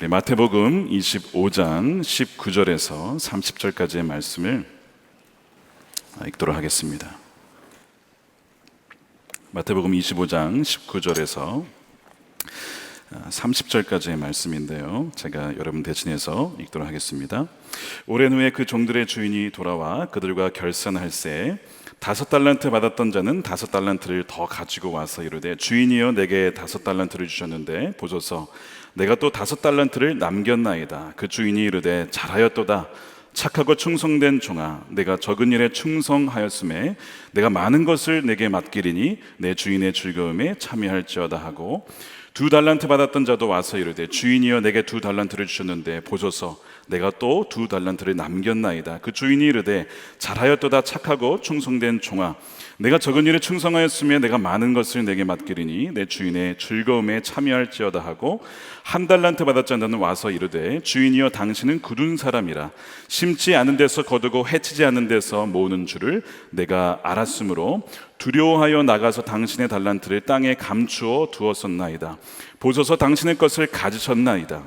우리 마태복음 25장 19절에서 30절까지의 말씀을 읽도록 하겠습니다. 마태복음 25장 19절에서 30절까지의 말씀인데요, 제가 여러분 대신해서 읽도록 하겠습니다. 오랜 후에 그 종들의 주인이 돌아와 그들과 결산할세 5달란트 받았던 자는 5달란트를 더 가지고 와서 이르되, 주인이여 내게 5달란트를 주셨는데 보소서 내가 또 5달란트를 남겼나이다. 그 주인이 이르되, 잘하였도다 착하고 충성된 종아, 내가 적은 일에 충성하였음에 내가 많은 것을 내게 맡기리니 내 주인의 즐거움에 참여할지어다 하고, 2달란트 받았던 자도 와서 이르되, 주인이여 내게 2달란트를 주셨는데 보소서 내가 또 2달란트를 남겼나이다. 그 주인이 이르되, 잘하였도다 착하고 충성된 종아, 내가 적은 일에 충성하였으며 내가 많은 것을 내게 맡기리니 내 주인의 즐거움에 참여할지어다 하고, 1달란트 받았던 자는 와서 이르되, 주인이여 당신은 굳은 사람이라 심지 않은 데서 거두고 해치지 않는 데서 모으는 줄을 내가 알았으므로 두려워하여 나가서 당신의 달란트를 땅에 감추어 두었었나이다. 보소서 당신의 것을 가지셨나이다.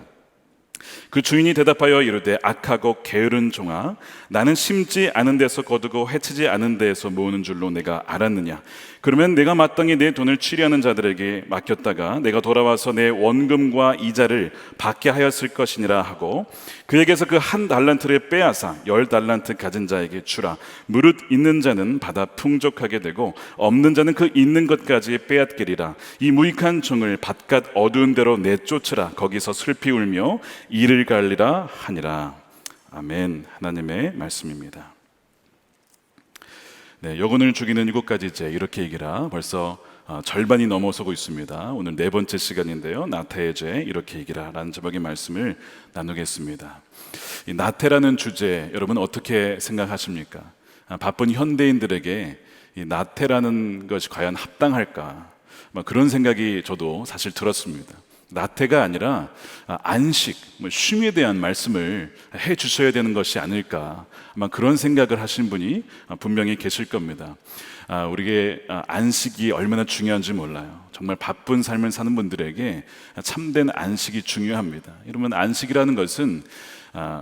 그 주인이 대답하여 이르되, 악하고 게으른 종아, 나는 심지 않은 데서 거두고 해치지 않은 데에서 모으는 줄로 내가 알았느냐? 그러면 내가 마땅히 내 돈을 취리하는 자들에게 맡겼다가 내가 돌아와서 내 원금과 이자를 받게 하였을 것이니라 하고, 그에게서 그 1달란트를 빼앗아 10달란트 가진 자에게 주라. 무릇 있는 자는 받아 풍족하게 되고 없는 자는 그 있는 것까지 빼앗기리라. 이 무익한 종을 바깥 어두운 데로 내쫓으라. 거기서 슬피 울며 이를 갈리라 하니라. 아멘. 하나님의 말씀입니다. 네, 여군을 죽이는 7가지죄, 이렇게 얘기라 벌써 절반이 넘어서고 있습니다. 오늘 4번째 시간인데요, 나태의 죄, 이렇게 얘기라 라는 제목의 말씀을 나누겠습니다. 이 나태라는 주제, 여러분 어떻게 생각하십니까? 바쁜 현대인들에게 이 나태라는 것이 과연 합당할까? 그런 생각이 저도 사실 들었습니다. 나태가 아니라 안식, 쉼에 대한 말씀을 해 주셔야 되는 것이 아닐까, 아마 그런 생각을 하신 분이 분명히 계실 겁니다. 우리에게 안식이 얼마나 중요한지 몰라요. 정말 바쁜 삶을 사는 분들에게 참된 안식이 중요합니다. 이러면 안식이라는 것은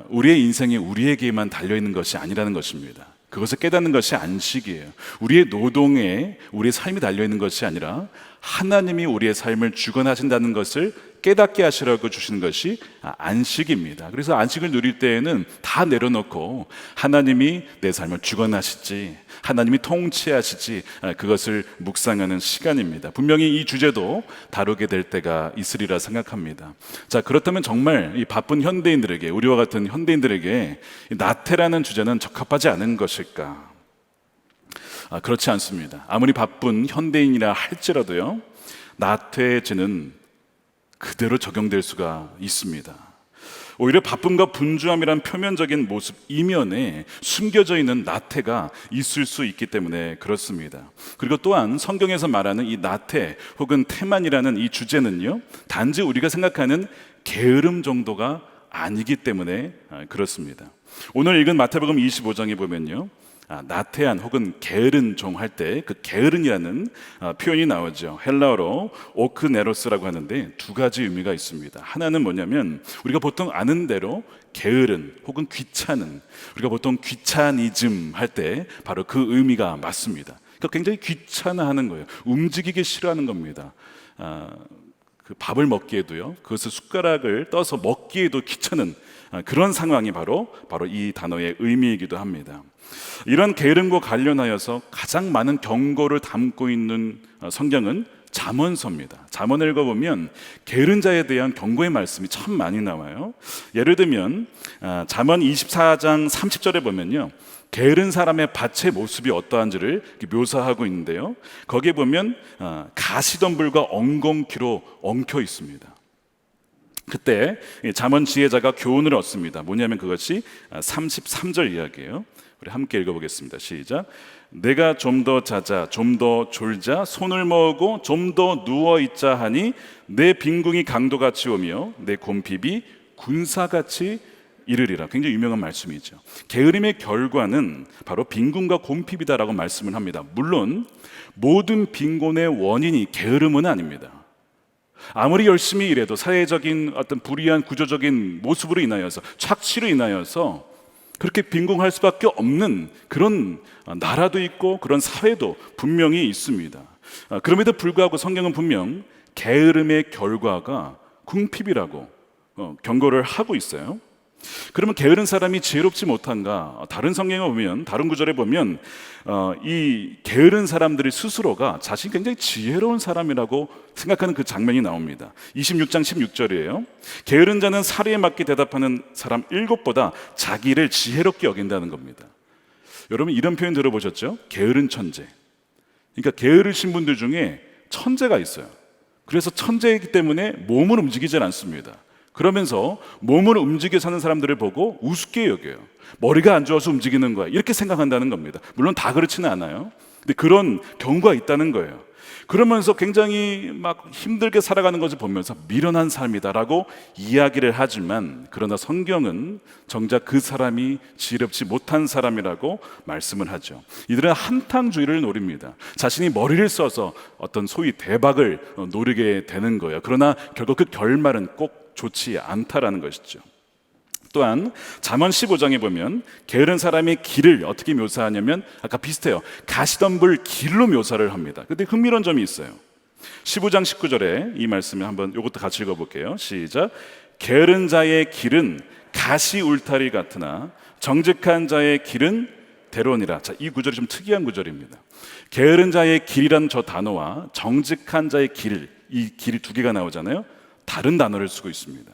우리의 인생이 우리에게만 달려있는 것이 아니라는 것입니다. 그것을 깨닫는 것이 안식이에요. 우리의 노동에 우리의 삶이 달려있는 것이 아니라 하나님이 우리의 삶을 주관하신다는 것을 깨닫게 하시라고 주시는 것이 안식입니다. 그래서 안식을 누릴 때에는 다 내려놓고 하나님이 내 삶을 주관하시지, 하나님이 통치하시지, 그것을 묵상하는 시간입니다. 분명히 이 주제도 다루게 될 때가 있으리라 생각합니다. 자, 그렇다면 정말 이 바쁜 현대인들에게, 우리와 같은 현대인들에게 나태라는 주제는 적합하지 않은 것일까? 그렇지 않습니다. 아무리 바쁜 현대인이라 할지라도요, 나태죄는 그대로 적용될 수가 있습니다. 오히려 바쁨과 분주함이란 표면적인 모습 이면에 숨겨져 있는 나태가 있을 수 있기 때문에 그렇습니다. 그리고 또한 성경에서 말하는 이 나태 혹은 태만이라는 이 주제는요, 단지 우리가 생각하는 게으름 정도가 아니기 때문에 그렇습니다. 오늘 읽은 마태복음 25장에 보면요, 나태한 혹은 게으른 종 할 때 그 게으른이라는 표현이 나오죠. 헬라어로 오크네로스라고 하는데 2가지 의미가 있습니다. 하나는 뭐냐면, 우리가 보통 아는 대로 게으른 혹은 귀찮은, 우리가 보통 귀차니즘 할 때 바로 그 의미가 맞습니다. 그러니까 굉장히 귀찮아하는 거예요. 움직이기 싫어하는 겁니다. 그 밥을 먹기에도요, 그것을 숟가락을 떠서 먹기에도 귀찮은 그런 상황이 바로 이 단어의 의미이기도 합니다. 이런 게으름과 관련하여서 가장 많은 경고를 담고 있는 성경은 잠언서입니다. 잠언을 읽어보면 게으른 자에 대한 경고의 말씀이 참 많이 나와요. 예를 들면 잠언 24장 30절에 보면요, 게으른 사람의 밭의 모습이 어떠한지를 묘사하고 있는데요, 거기에 보면 가시덤불과 엉겅퀴로 엉켜 있습니다. 그때 잠언 지혜자가 교훈을 얻습니다. 뭐냐면 그것이 33절 이야기예요. 우리 함께 읽어보겠습니다. 시작. 내가 좀 더 자자, 좀 더 졸자, 손을 모으고 좀 더 누워있자 하니 내 빈궁이 강도같이 오며 내 곰핍이 군사같이 이르리라. 굉장히 유명한 말씀이죠. 게으름의 결과는 바로 빈곤과 곰핍이다라고 말씀을 합니다. 물론 모든 빈곤의 원인이 게으름은 아닙니다. 아무리 열심히 일해도 사회적인 어떤 불이한 구조적인 모습으로 인하여서, 착취로 인하여서 그렇게 빈궁할 수밖에 없는 그런 나라도 있고 그런 사회도 분명히 있습니다. 그럼에도 불구하고 성경은 분명 게으름의 결과가 궁핍이라고 경고를 하고 있어요. 그러면 게으른 사람이 지혜롭지 못한가? 다른 성경에 보면, 다른 구절에 보면 이 게으른 사람들이 스스로가 자신이 굉장히 지혜로운 사람이라고 생각하는 그 장면이 나옵니다. 26장 16절이에요. 게으른 자는 사리에 맞게 대답하는 사람 7보다 자기를 지혜롭게 여긴다는 겁니다. 여러분, 이런 표현 들어보셨죠? 게으른 천재. 그러니까 게으르신 분들 중에 천재가 있어요. 그래서 천재이기 때문에 몸을 움직이질 않습니다. 그러면서 몸을 움직여 사는 사람들을 보고 우습게 여겨요. 머리가 안 좋아서 움직이는 거야, 이렇게 생각한다는 겁니다. 물론 다 그렇지는 않아요. 근데 그런 경우가 있다는 거예요. 그러면서 굉장히 막 힘들게 살아가는 것을 보면서 미련한 삶이다라고 이야기를 하지만, 그러나 성경은 정작 그 사람이 지혜롭지 못한 사람이라고 말씀을 하죠. 이들은 한탕주의를 노립니다. 자신이 머리를 써서 어떤 소위 대박을 노리게 되는 거예요. 그러나 결국 그 결말은 꼭 좋지 않다라는 것이죠. 또한 잠언 15장에 보면 게으른 사람의 길을 어떻게 묘사하냐면 아까 비슷해요. 가시덤불 길로 묘사를 합니다. 근데 흥미로운 점이 있어요. 15장 19절에 이 말씀을 한번 이것도 같이 읽어볼게요. 시작. 게으른 자의 길은 가시 울타리 같으나 정직한 자의 길은 대로니라. 자, 이 구절이 좀 특이한 구절입니다. 게으른 자의 길이라는 저 단어와 정직한 자의 길, 이 길이 두 개가 나오잖아요. 다른 단어를 쓰고 있습니다.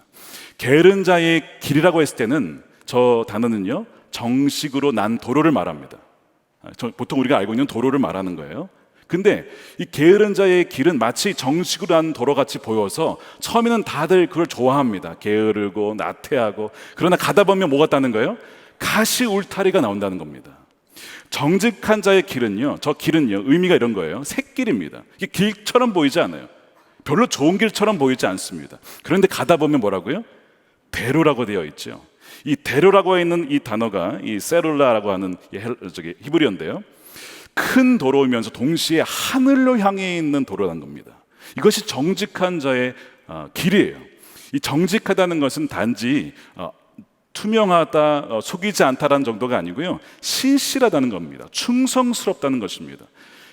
게으른 자의 길이라고 했을 때는 저 단어는요, 정식으로 난 도로를 말합니다. 보통 우리가 알고 있는 도로를 말하는 거예요. 근데 이 게으른 자의 길은 마치 정식으로 난 도로같이 보여서 처음에는 다들 그걸 좋아합니다. 게으르고 나태하고. 그러나 가다 보면 뭐가 따는 거예요? 가시 울타리가 나온다는 겁니다. 정직한 자의 길은요, 저 길은요, 의미가 이런 거예요. 샛길입니다. 이게 길처럼 보이지 않아요. 별로 좋은 길처럼 보이지 않습니다. 그런데 가다 보면 뭐라고요? 대로라고 되어 있죠. 이 대로라고 있는 이 단어가 이 세룰라라고 하는 히브리어인데요, 큰 도로이면서 동시에 하늘로 향해 있는 도로라는 겁니다. 이것이 정직한 자의 길이에요. 이 정직하다는 것은 단지 투명하다, 속이지 않다라는 정도가 아니고요, 신실하다는 겁니다. 충성스럽다는 것입니다.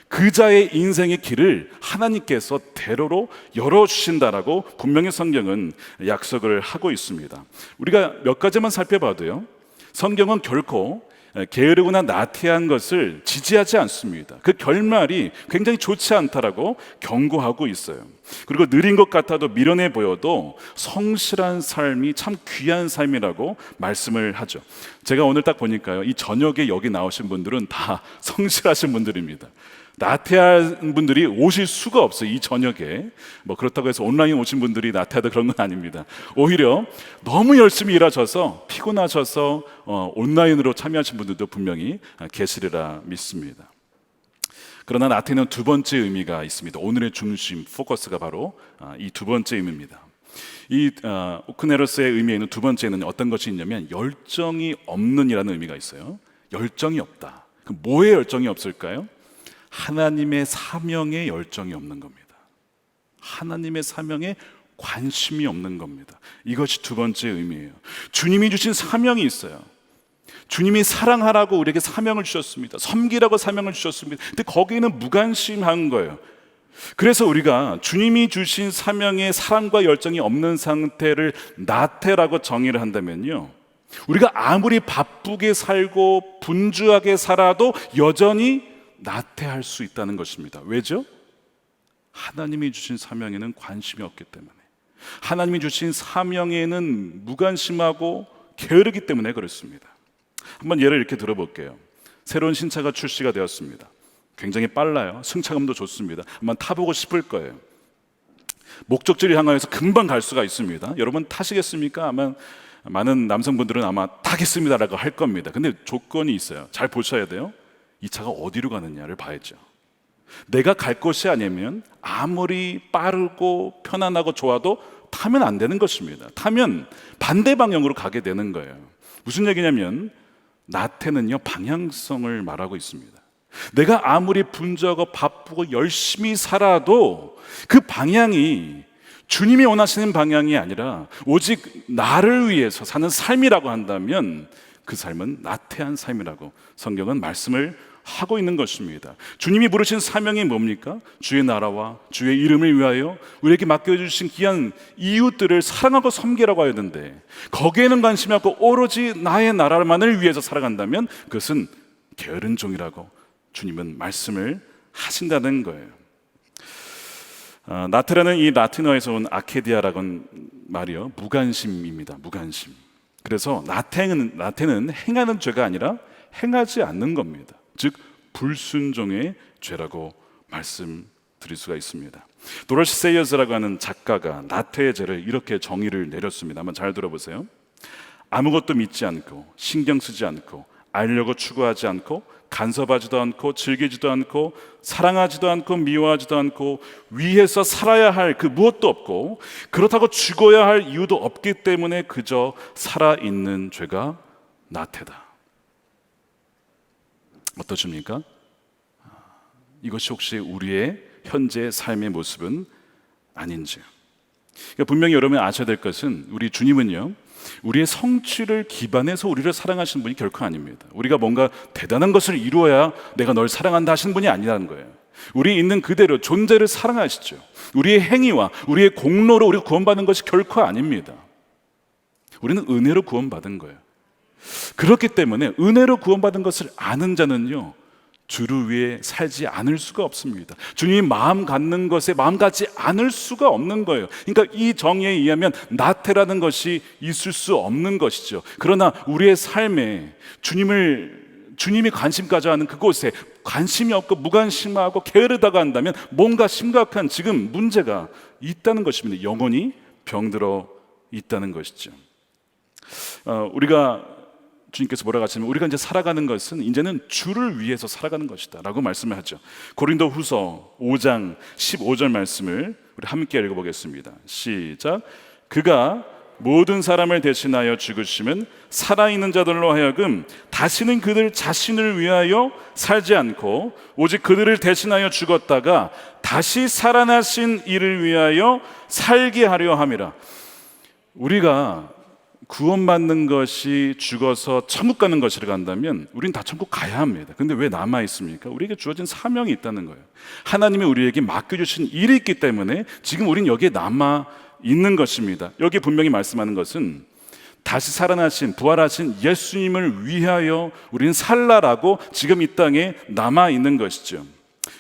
그 자의 인생의 길을 하나님께서 대로로 열어주신다라고 분명히 성경은 약속을 하고 있습니다. 우리가 몇 가지만 살펴봐도요, 성경은 결코 게으르거나 나태한 것을 지지하지 않습니다. 그 결말이 굉장히 좋지 않다라고 경고하고 있어요. 그리고 느린 것 같아도 미련해 보여도 성실한 삶이 참 귀한 삶이라고 말씀을 하죠. 제가 오늘 딱 보니까요, 이 저녁에 여기 나오신 분들은 다 성실하신 분들입니다. 나태한 분들이 오실 수가 없어요. 이 저녁에 뭐 그렇다고 해서 온라인 오신 분들이 나태하다 그런 건 아닙니다. 오히려 너무 열심히 일하셔서 피곤하셔서 온라인으로 참여하신 분들도 분명히 계시리라 믿습니다. 그러나 나태는 두 번째 의미가 있습니다. 오늘의 중심, 포커스가 바로 이 두 번째 의미입니다. 이 오크네로스의 의미에 있는 두 번째는 어떤 것이 있냐면 열정이 없는이라는 의미가 있어요. 열정이 없다. 그 뭐에 열정이 없을까요? 하나님의 사명에 열정이 없는 겁니다. 하나님의 사명에 관심이 없는 겁니다. 이것이 두 번째 의미예요. 주님이 주신 사명이 있어요. 주님이 사랑하라고 우리에게 사명을 주셨습니다. 섬기라고 사명을 주셨습니다. 근데 거기에는 무관심한 거예요. 그래서 우리가 주님이 주신 사명에 사랑과 열정이 없는 상태를 나태라고 정의를 한다면요, 우리가 아무리 바쁘게 살고 분주하게 살아도 여전히 나태할 수 있다는 것입니다. 왜죠? 하나님이 주신 사명에는 관심이 없기 때문에, 하나님이 주신 사명에는 무관심하고 게으르기 때문에 그렇습니다. 한번 예를 이렇게 들어볼게요. 새로운 신차가 출시가 되었습니다. 굉장히 빨라요. 승차감도 좋습니다. 한번 타보고 싶을 거예요. 목적지를 향하여서 금방 갈 수가 있습니다. 여러분 타시겠습니까? 아마 많은 남성분들은 아마 타겠습니다라고 할 겁니다. 근데 조건이 있어요. 잘 보셔야 돼요. 이 차가 어디로 가느냐를 봐야죠. 내가 갈 곳이 아니면 아무리 빠르고 편안하고 좋아도 타면 안 되는 것입니다. 타면 반대 방향으로 가게 되는 거예요. 무슨 얘기냐면 나태는요, 방향성을 말하고 있습니다. 내가 아무리 분주하고 바쁘고 열심히 살아도 그 방향이 주님이 원하시는 방향이 아니라 오직 나를 위해서 사는 삶이라고 한다면 그 삶은 나태한 삶이라고 성경은 말씀을 하고 있는 것입니다. 주님이 부르신 사명이 뭡니까? 주의 나라와 주의 이름을 위하여 우리에게 맡겨주신 귀한 이웃들을 사랑하고 섬기라고 하였는데, 거기에는 관심이 없고 오로지 나의 나라만을 위해서 살아간다면 그것은 게으른 종이라고 주님은 말씀을 하신다는 거예요. 나테라는 이 라틴어에서 온 아케디아라는 말이요, 무관심입니다. 무관심. 그래서 나태는 행하는 죄가 아니라 행하지 않는 겁니다. 즉 불순종의 죄라고 말씀드릴 수가 있습니다. 도로시 세이어스라고 하는 작가가 나태의 죄를 이렇게 정의를 내렸습니다. 한번 잘 들어보세요. 아무것도 믿지 않고 신경 쓰지 않고 알려고 추구하지 않고 간섭하지도 않고 즐기지도 않고 사랑하지도 않고 미워하지도 않고 위해서 살아야 할 그 무엇도 없고 그렇다고 죽어야 할 이유도 없기 때문에 그저 살아있는 죄가 나태다. 어떠십니까? 이것이 혹시 우리의 현재 삶의 모습은 아닌지요? 그러니까 분명히 여러분이 아셔야 될 것은 우리 주님은요, 우리의 성취를 기반해서 우리를 사랑하시는 분이 결코 아닙니다. 우리가 뭔가 대단한 것을 이루어야 내가 널 사랑한다 하시는 분이 아니라는 거예요. 우리 있는 그대로 존재를 사랑하시죠. 우리의 행위와 우리의 공로로 우리가 구원받은 것이 결코 아닙니다. 우리는 은혜로 구원받은 거예요. 그렇기 때문에 은혜로 구원받은 것을 아는 자는요, 주를 위해 살지 않을 수가 없습니다. 주님이 마음 갖는 것에 마음 갖지 않을 수가 없는 거예요. 그러니까 이 정의에 의하면 나태라는 것이 있을 수 없는 것이죠. 그러나 우리의 삶에 주님이 관심 가져야 하는 그곳에 관심이 없고 무관심하고 게으르다고 한다면 뭔가 심각한 지금 문제가 있다는 것입니다. 영혼이 병들어 있다는 것이죠. 우리가 주님께서 뭐라고 하시냐면 우리가 이제 살아가는 것은 이제는 주를 위해서 살아가는 것이다 라고 말씀을 하죠. 고린도 후서 5장 15절 말씀을 우리 함께 읽어보겠습니다. 시작. 그가 모든 사람을 대신하여 죽으심은 살아있는 자들로 하여금 다시는 그들 자신을 위하여 살지 않고 오직 그들을 대신하여 죽었다가 다시 살아나신 이를 위하여 살게 하려 함이라. 우리가 구원받는 것이 죽어서 천국 가는 것이라고 한다면 우린 다 천국 가야 합니다. 근데 왜 남아 있습니까? 우리에게 주어진 사명이 있다는 거예요. 하나님이 우리에게 맡겨주신 일이 있기 때문에 지금 우린 여기에 남아 있는 것입니다. 여기 분명히 말씀하는 것은 다시 살아나신 부활하신 예수님을 위하여 우리는 살라라고 지금 이 땅에 남아 있는 것이죠.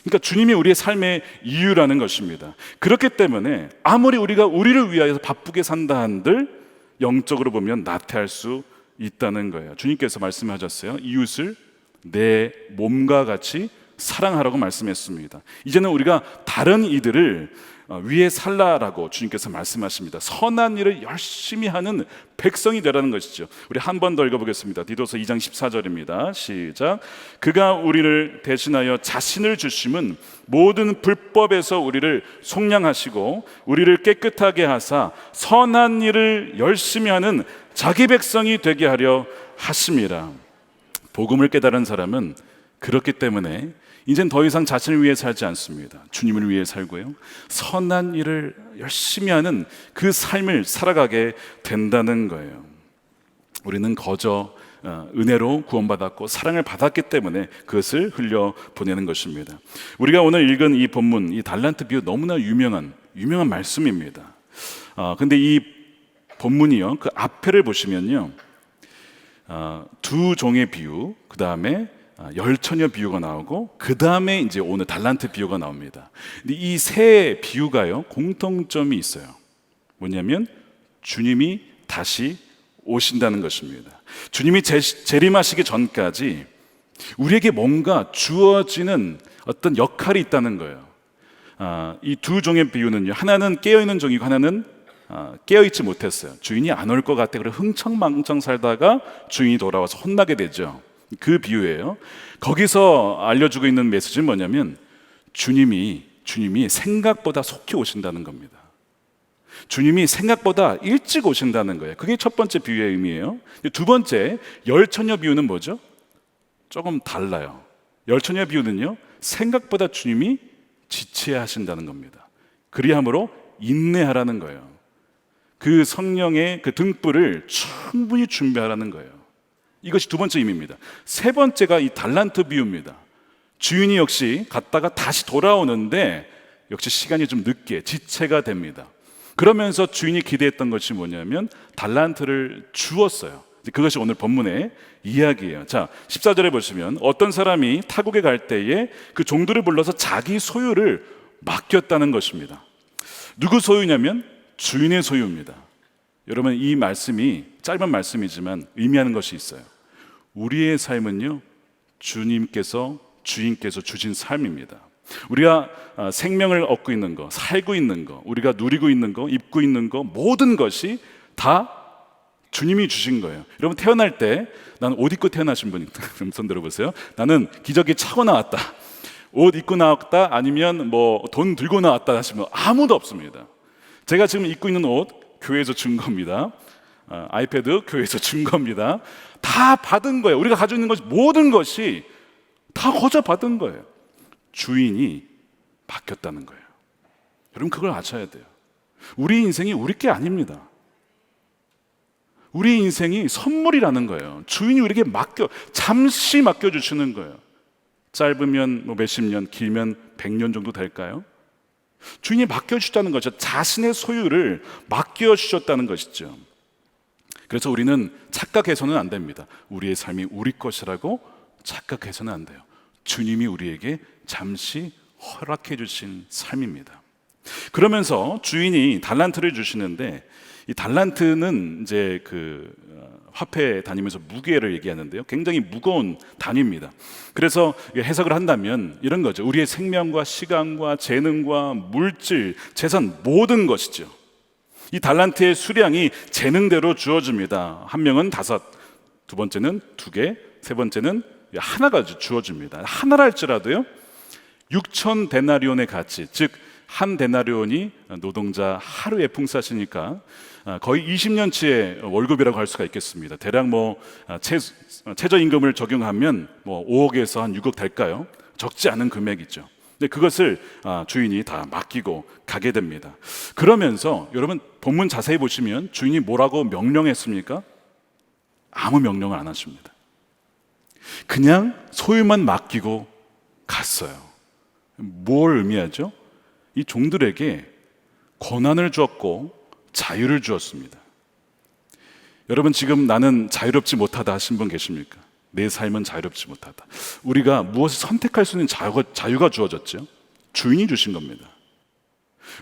그러니까 주님이 우리의 삶의 이유라는 것입니다. 그렇기 때문에 아무리 우리가 우리를 위하여 바쁘게 산다 한들 영적으로 보면 나태할 수 있다는 거예요. 주님께서 말씀하셨어요. 이웃을 내 몸과 같이 사랑하라고 말씀했습니다. 이제는 우리가 다른 이들을 위해 살라라고 주님께서 말씀하십니다. 선한 일을 열심히 하는 백성이 되라는 것이죠. 우리 한 번 더 읽어보겠습니다. 디도서 2장 14절입니다. 시작. 그가 우리를 대신하여 자신을 주심은 모든 불법에서 우리를 속량하시고 우리를 깨끗하게 하사 선한 일을 열심히 하는 자기 백성이 되게 하려 하심이라. 복음을 깨달은 사람은 그렇기 때문에 이젠 더 이상 자신을 위해 살지 않습니다. 주님을 위해 살고요, 선한 일을 열심히 하는 그 삶을 살아가게 된다는 거예요. 우리는 거저 은혜로 구원받았고 사랑을 받았기 때문에 그것을 흘려보내는 것입니다. 우리가 오늘 읽은 이 본문, 이 달란트 비유 너무나 유명한 말씀입니다. 근데 이 본문이요, 그 앞에를 보시면요, 두 종의 비유, 그 다음에 열처녀 비유가 나오고 그 다음에 이제 오늘 달란트 비유가 나옵니다. 근데 이 세 비유가요, 공통점이 있어요. 뭐냐면 주님이 다시 오신다는 것입니다. 주님이 재림하시기 전까지 우리에게 뭔가 주어지는 어떤 역할이 있다는 거예요. 이 두 종의 비유는요, 하나는 깨어있는 종이고 하나는 깨어있지 못했어요. 주인이 안 올 것 같아. 그래서 흥청망청 살다가 주인이 돌아와서 혼나게 되죠. 그 비유예요. 거기서 알려주고 있는 메시지는 뭐냐면 주님이 생각보다 속히 오신다는 겁니다. 주님이 생각보다 일찍 오신다는 거예요. 그게 첫 번째 비유의 의미예요. 두 번째, 열처녀 비유는 뭐죠? 조금 달라요. 열처녀 비유는요, 생각보다 주님이 지체하신다는 겁니다. 그리함으로 인내하라는 거예요. 그 성령의 그 등불을 충분히 준비하라는 거예요. 이것이 두 번째 의미입니다. 세 번째가 이 달란트 비유입니다. 주인이 역시 갔다가 다시 돌아오는데 역시 시간이 좀 늦게 지체가 됩니다. 그러면서 주인이 기대했던 것이 뭐냐면 달란트를 주었어요. 그것이 오늘 본문의 이야기예요. 자, 14절에 보시면 어떤 사람이 타국에 갈 때에 그 종들을 불러서 자기 소유를 맡겼다는 것입니다. 누구 소유냐면 주인의 소유입니다. 여러분, 이 말씀이 짧은 말씀이지만 의미하는 것이 있어요. 우리의 삶은요, 주님께서, 주인께서 주신 삶입니다. 우리가 생명을 얻고 있는 거, 살고 있는 거, 우리가 누리고 있는 거, 입고 있는 거, 모든 것이 다 주님이 주신 거예요. 여러분, 태어날 때 난 옷 입고 태어나신 분 손 들어보세요. 나는 기저귀 차고 나왔다, 옷 입고 나왔다, 아니면 뭐 돈 들고 나왔다 하시면 아무도 없습니다. 제가 지금 입고 있는 옷 교회에서 준 겁니다. 아이패드 교회에서 준 겁니다. 다 받은 거예요. 우리가 가지고 있는 것이, 모든 것이 다 거저 받은 거예요. 주인이 맡겼다는 거예요. 여러분, 그걸 아셔야 돼요. 우리 인생이 우리 게 아닙니다. 우리 인생이 선물이라는 거예요. 주인이 우리에게 잠시 맡겨주시는 거예요. 짧으면 뭐 몇십 년, 길면 100년 정도 될까요? 주인이 맡겨주셨다는 거죠. 자신의 소유를 맡겨주셨다는 것이죠. 그래서 우리는 착각해서는 안 됩니다. 우리의 삶이 우리 것이라고 착각해서는 안 돼요. 주님이 우리에게 잠시 허락해 주신 삶입니다. 그러면서 주인이 달란트를 주시는데, 이 달란트는 이제 그 화폐 다니면서 무게를 얘기하는데요, 굉장히 무거운 단위입니다. 그래서 해석을 한다면 이런 거죠. 우리의 생명과 시간과 재능과 물질, 재산, 모든 것이죠. 이 달란트의 수량이 재능대로 주어집니다. 한 명은 5, 두 번째는 2개, 세 번째는 하나가 주어집니다. 하나라 할지라도요, 6천 데나리온의 가치, 즉 한 데나리온이 노동자 하루의 품삯이니까 거의 20년치의 월급이라고 할 수가 있겠습니다. 대략 뭐 최저임금을 적용하면 뭐 5억에서 한 6억 될까요? 적지 않은 금액이죠. 근데 그것을 주인이 다 맡기고 가게 됩니다. 그러면서 여러분, 본문 자세히 보시면 주인이 뭐라고 명령했습니까? 아무 명령을 안 하십니다. 그냥 소유만 맡기고 갔어요. 뭘 의미하죠? 이 종들에게 권한을 주었고 자유를 주었습니다. 여러분, 지금 나는 자유롭지 못하다 하신 분 계십니까? 내 삶은 자유롭지 못하다. 우리가 무엇을 선택할 수 있는 자유가 주어졌죠. 주인이 주신 겁니다.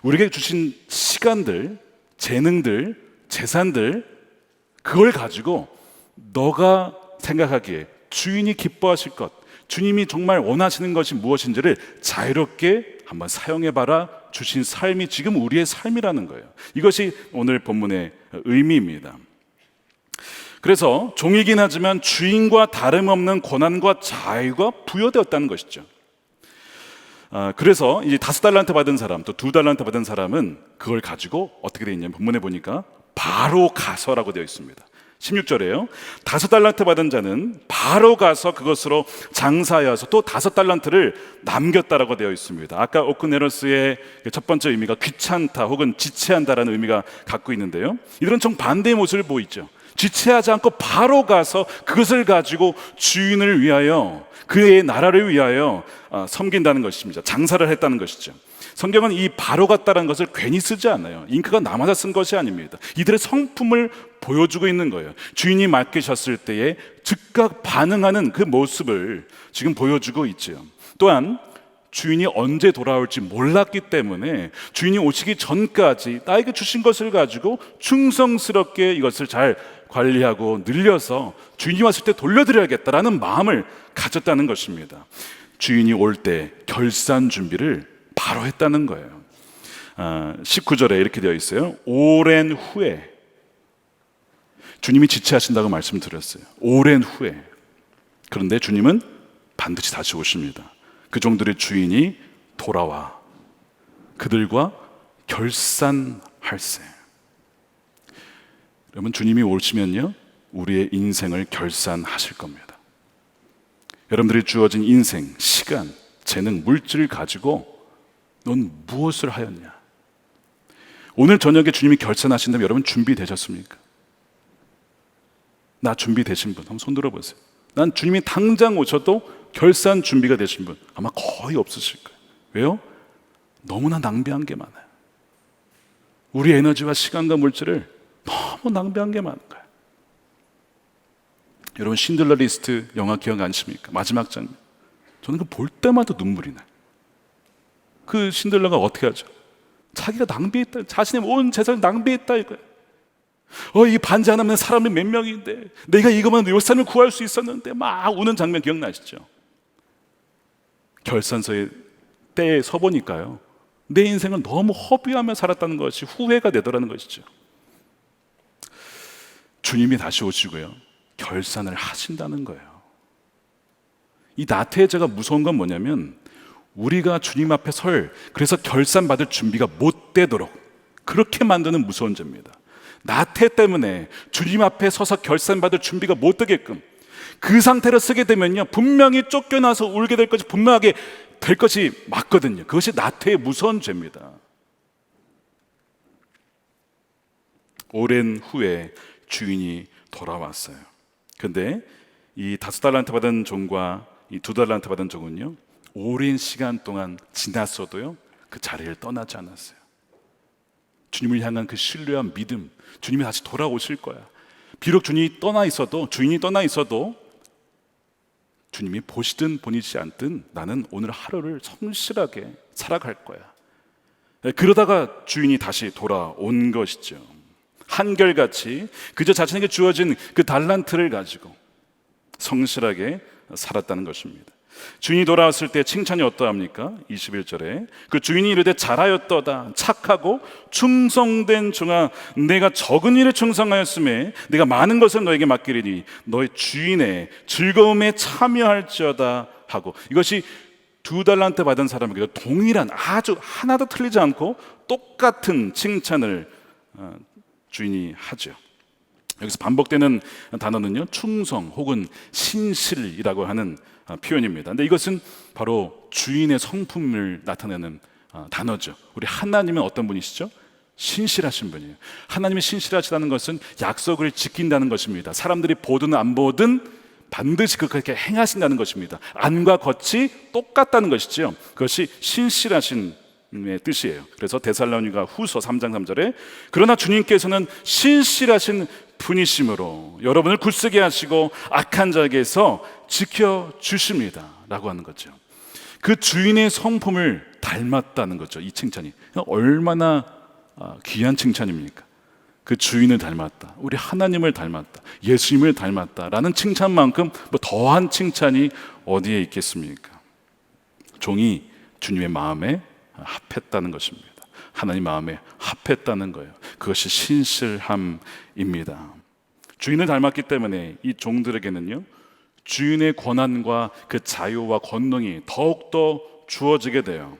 우리에게 주신 시간들, 재능들, 재산들, 그걸 가지고 너가 생각하기에 주인이 기뻐하실 것, 주님이 정말 원하시는 것이 무엇인지를 자유롭게 한번 사용해봐라 주신 삶이 지금 우리의 삶이라는 거예요. 이것이 오늘 본문의 의미입니다. 그래서 종이긴 하지만 주인과 다름없는 권한과 자유가 부여되었다는 것이죠. 그래서 이제 5달란트 받은 사람, 또 2달란트 받은 사람은 그걸 가지고 어떻게 되어 있냐면 본문에 보니까 바로 가서라고 되어 있습니다. 16절에요. 5달란트 받은 자는 바로 가서 그것으로 장사하여서 또 5달란트를 남겼다라고 되어 있습니다. 아까 오크네로스의 첫 번째 의미가 귀찮다 혹은 지체한다라는 의미가 갖고 있는데요, 이들은 정반대의 모습을 보이죠. 지체하지 않고 바로 가서 그것을 가지고 주인을 위하여, 그의 나라를 위하여 섬긴다는 것입니다. 장사를 했다는 것이죠. 성경은 이 바로 갔다는 것을 괜히 쓰지 않아요. 잉크가 남아서 쓴 것이 아닙니다. 이들의 성품을 보여주고 있는 거예요. 주인이 맡기셨을 때에 즉각 반응하는 그 모습을 지금 보여주고 있죠. 또한 주인이 언제 돌아올지 몰랐기 때문에 주인이 오시기 전까지 나에게 주신 것을 가지고 충성스럽게 이것을 잘 관리하고 늘려서 주인이 왔을 때 돌려드려야겠다라는 마음을 가졌다는 것입니다. 주인이 올 때 결산 준비를 바로 했다는 거예요. 19절에 이렇게 되어 있어요. 오랜 후에, 주님이 지체하신다고 말씀드렸어요. 오랜 후에. 그런데 주님은 반드시 다시 오십니다. 그 종들의 주인이 돌아와 그들과 결산할세. 여러분, 주님이 오시면요, 우리의 인생을 결산하실 겁니다. 여러분들이 주어진 인생, 시간, 재능, 물질을 가지고 넌 무엇을 하였냐? 오늘 저녁에 주님이 결산하신다면 여러분 준비되셨습니까? 나 준비되신 분 한번 손 들어보세요. 난 주님이 당장 오셔도 결산 준비가 되신 분 아마 거의 없으실 거예요. 왜요? 너무나 낭비한 게 많아요. 우리 에너지와 시간과 물질을 너무 낭비한 게 많은 거예요. 여러분 신들러 리스트 영화 기억 안 나십니까? 마지막 장면. 저는 그 볼 때마다 눈물이 나요. 그 신들러가 어떻게 하죠? 자기가 낭비했다, 자신의 온 재산을 낭비했다 이거예요. 이 반지 하나 없는 사람이 몇 명인데 내가 이거만 요산을 구할 수 있었는데 막 우는 장면 기억나시죠? 결산서에 때에 서보니까요, 내 인생을 너무 허비하며 살았다는 것이 후회가 되더라는 것이죠. 주님이 다시 오시고요, 결산을 하신다는 거예요. 이 나태의 죄가 무서운 건 뭐냐면 우리가 주님 앞에 그래서 결산받을 준비가 못 되도록 그렇게 만드는 무서운 죄입니다. 나태 때문에 주님 앞에 서서 결산받을 준비가 못 되게끔 그 상태로 쓰게 되면요, 분명히 쫓겨나서 울게 될 것이 분명하게 될 것이 맞거든요. 그것이 나태의 무서운 죄입니다. 오랜 후에 주인이 돌아왔어요. 근데 이 5달란트 받은 종과 이 2달란트 받은 종은요, 오랜 시간 동안 지났어도요 그 자리를 떠나지 않았어요. 주님을 향한 그 신뢰와 믿음, 주님이 다시 돌아오실 거야. 비록 주인이 떠나 있어도 주님이 보시든 보이지 않든 나는 오늘 하루를 성실하게 살아갈 거야. 그러다가 주인이 다시 돌아온 것이죠. 한결같이 그저 자신에게 주어진 그 달란트를 가지고 성실하게 살았다는 것입니다. 주인이 돌아왔을 때 칭찬이 어떠합니까? 21절에 그 주인이 이르되 잘하였도다 착하고 충성된 종아, 내가 적은 일에 충성하였음에 내가 많은 것을 너에게 맡기리니 너의 주인의 즐거움에 참여할지어다 하고, 이것이 2달란트 받은 사람에게도 동일한, 아주 하나도 틀리지 않고 똑같은 칭찬을 주인이 하죠. 여기서 반복되는 단어는요, 충성 혹은 신실이라고 하는 표현입니다. 근데 이것은 바로 주인의 성품을 나타내는 단어죠. 우리 하나님은 어떤 분이시죠? 신실하신 분이에요. 하나님이 신실하시다는 것은 약속을 지킨다는 것입니다. 사람들이 보든 안 보든 반드시 그렇게 행하신다는 것입니다. 안과 겉이 똑같다는 것이죠. 그것이 신실하신 뜻이에요. 그래서 데살로니가 후서 3장 3절에 그러나 주님께서는 신실하신 분이심으로 여러분을 굳세게 하시고 악한 자에게서 지켜주십니다 라고 하는 거죠. 그 주인의 성품을 닮았다는 거죠. 이 칭찬이 얼마나 귀한 칭찬입니까? 그 주인을 닮았다, 우리 하나님을 닮았다, 예수님을 닮았다라는 칭찬만큼 뭐 더한 칭찬이 어디에 있겠습니까? 종이 주님의 마음에 합했다는 것입니다. 하나님 마음에 합했다는 거예요. 그것이 신실함입니다. 주인을 닮았기 때문에 이 종들에게는요, 주인의 권한과 그 자유와 권능이 더욱더 주어지게 돼요.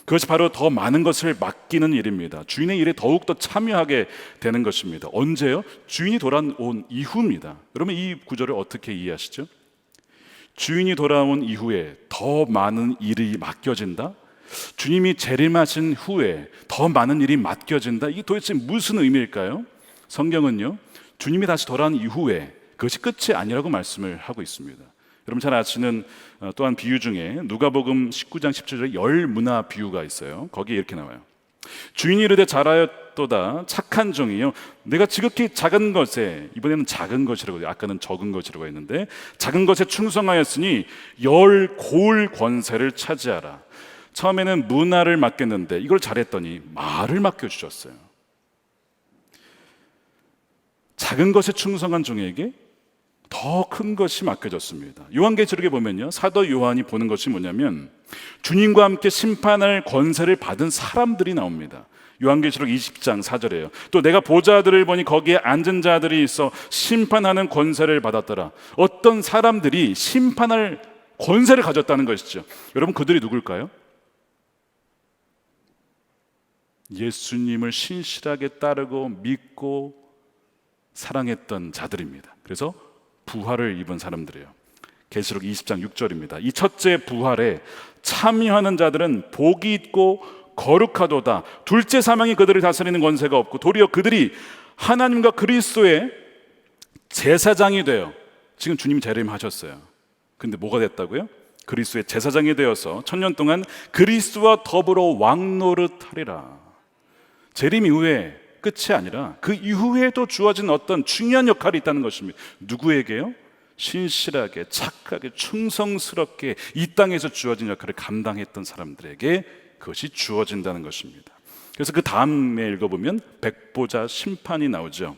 그것이 바로 더 많은 것을 맡기는 일입니다. 주인의 일에 더욱더 참여하게 되는 것입니다. 언제요? 주인이 돌아온 이후입니다. 여러분 이 구절을 어떻게 이해하시죠? 주인이 돌아온 이후에 더 많은 일이 맡겨진다? 주님이 재림하신 후에 더 많은 일이 맡겨진다? 이게 도대체 무슨 의미일까요? 성경은요, 주님이 다시 돌아온 이후에 그것이 끝이 아니라고 말씀을 하고 있습니다. 여러분 잘 아시는 또한 비유 중에 누가복음 19장 17절에 열 문화 비유가 있어요. 거기에 이렇게 나와요. 주인이 이르되 잘하였도다 착한 종이요, 내가 지극히 작은 것에, 이번에는 작은 것이라고, 아까는 적은 것이라고 했는데 작은 것에 충성하였으니 열 고을 권세를 차지하라. 처음에는 문화를 맡겼는데 이걸 잘했더니 말을 맡겨주셨어요. 작은 것에 충성한 종에게 더 큰 것이 맡겨졌습니다. 요한계시록에 보면요, 사도 요한이 보는 것이 뭐냐면 주님과 함께 심판할 권세를 받은 사람들이 나옵니다. 요한계시록 20장 4절에요. 또 내가 보좌들을 보니 거기에 앉은 자들이 있어 심판하는 권세를 받았더라. 어떤 사람들이 심판할 권세를 가졌다는 것이죠. 여러분 그들이 누굴까요? 예수님을 신실하게 따르고 믿고 사랑했던 자들입니다. 그래서 부활을 입은 사람들이에요. 계시록 20장 6절입니다. 이 첫째 부활에 참여하는 자들은 복이 있고 거룩하도다. 둘째 사망이 그들을 다스리는 권세가 없고 도리어 그들이 하나님과 그리스도의 제사장이 되어, 지금 주님이 재림하셨어요. 근데 뭐가 됐다고요? 그리스도의 제사장이 되어서 천년 동안 그리스도와 더불어 왕노릇하리라. 재림 이후에 끝이 아니라 그 이후에도 주어진 어떤 중요한 역할이 있다는 것입니다. 누구에게요? 신실하게, 착하게, 충성스럽게 이 땅에서 주어진 역할을 감당했던 사람들에게 그것이 주어진다는 것입니다. 그래서 그 다음에 읽어보면 백보자 심판이 나오죠.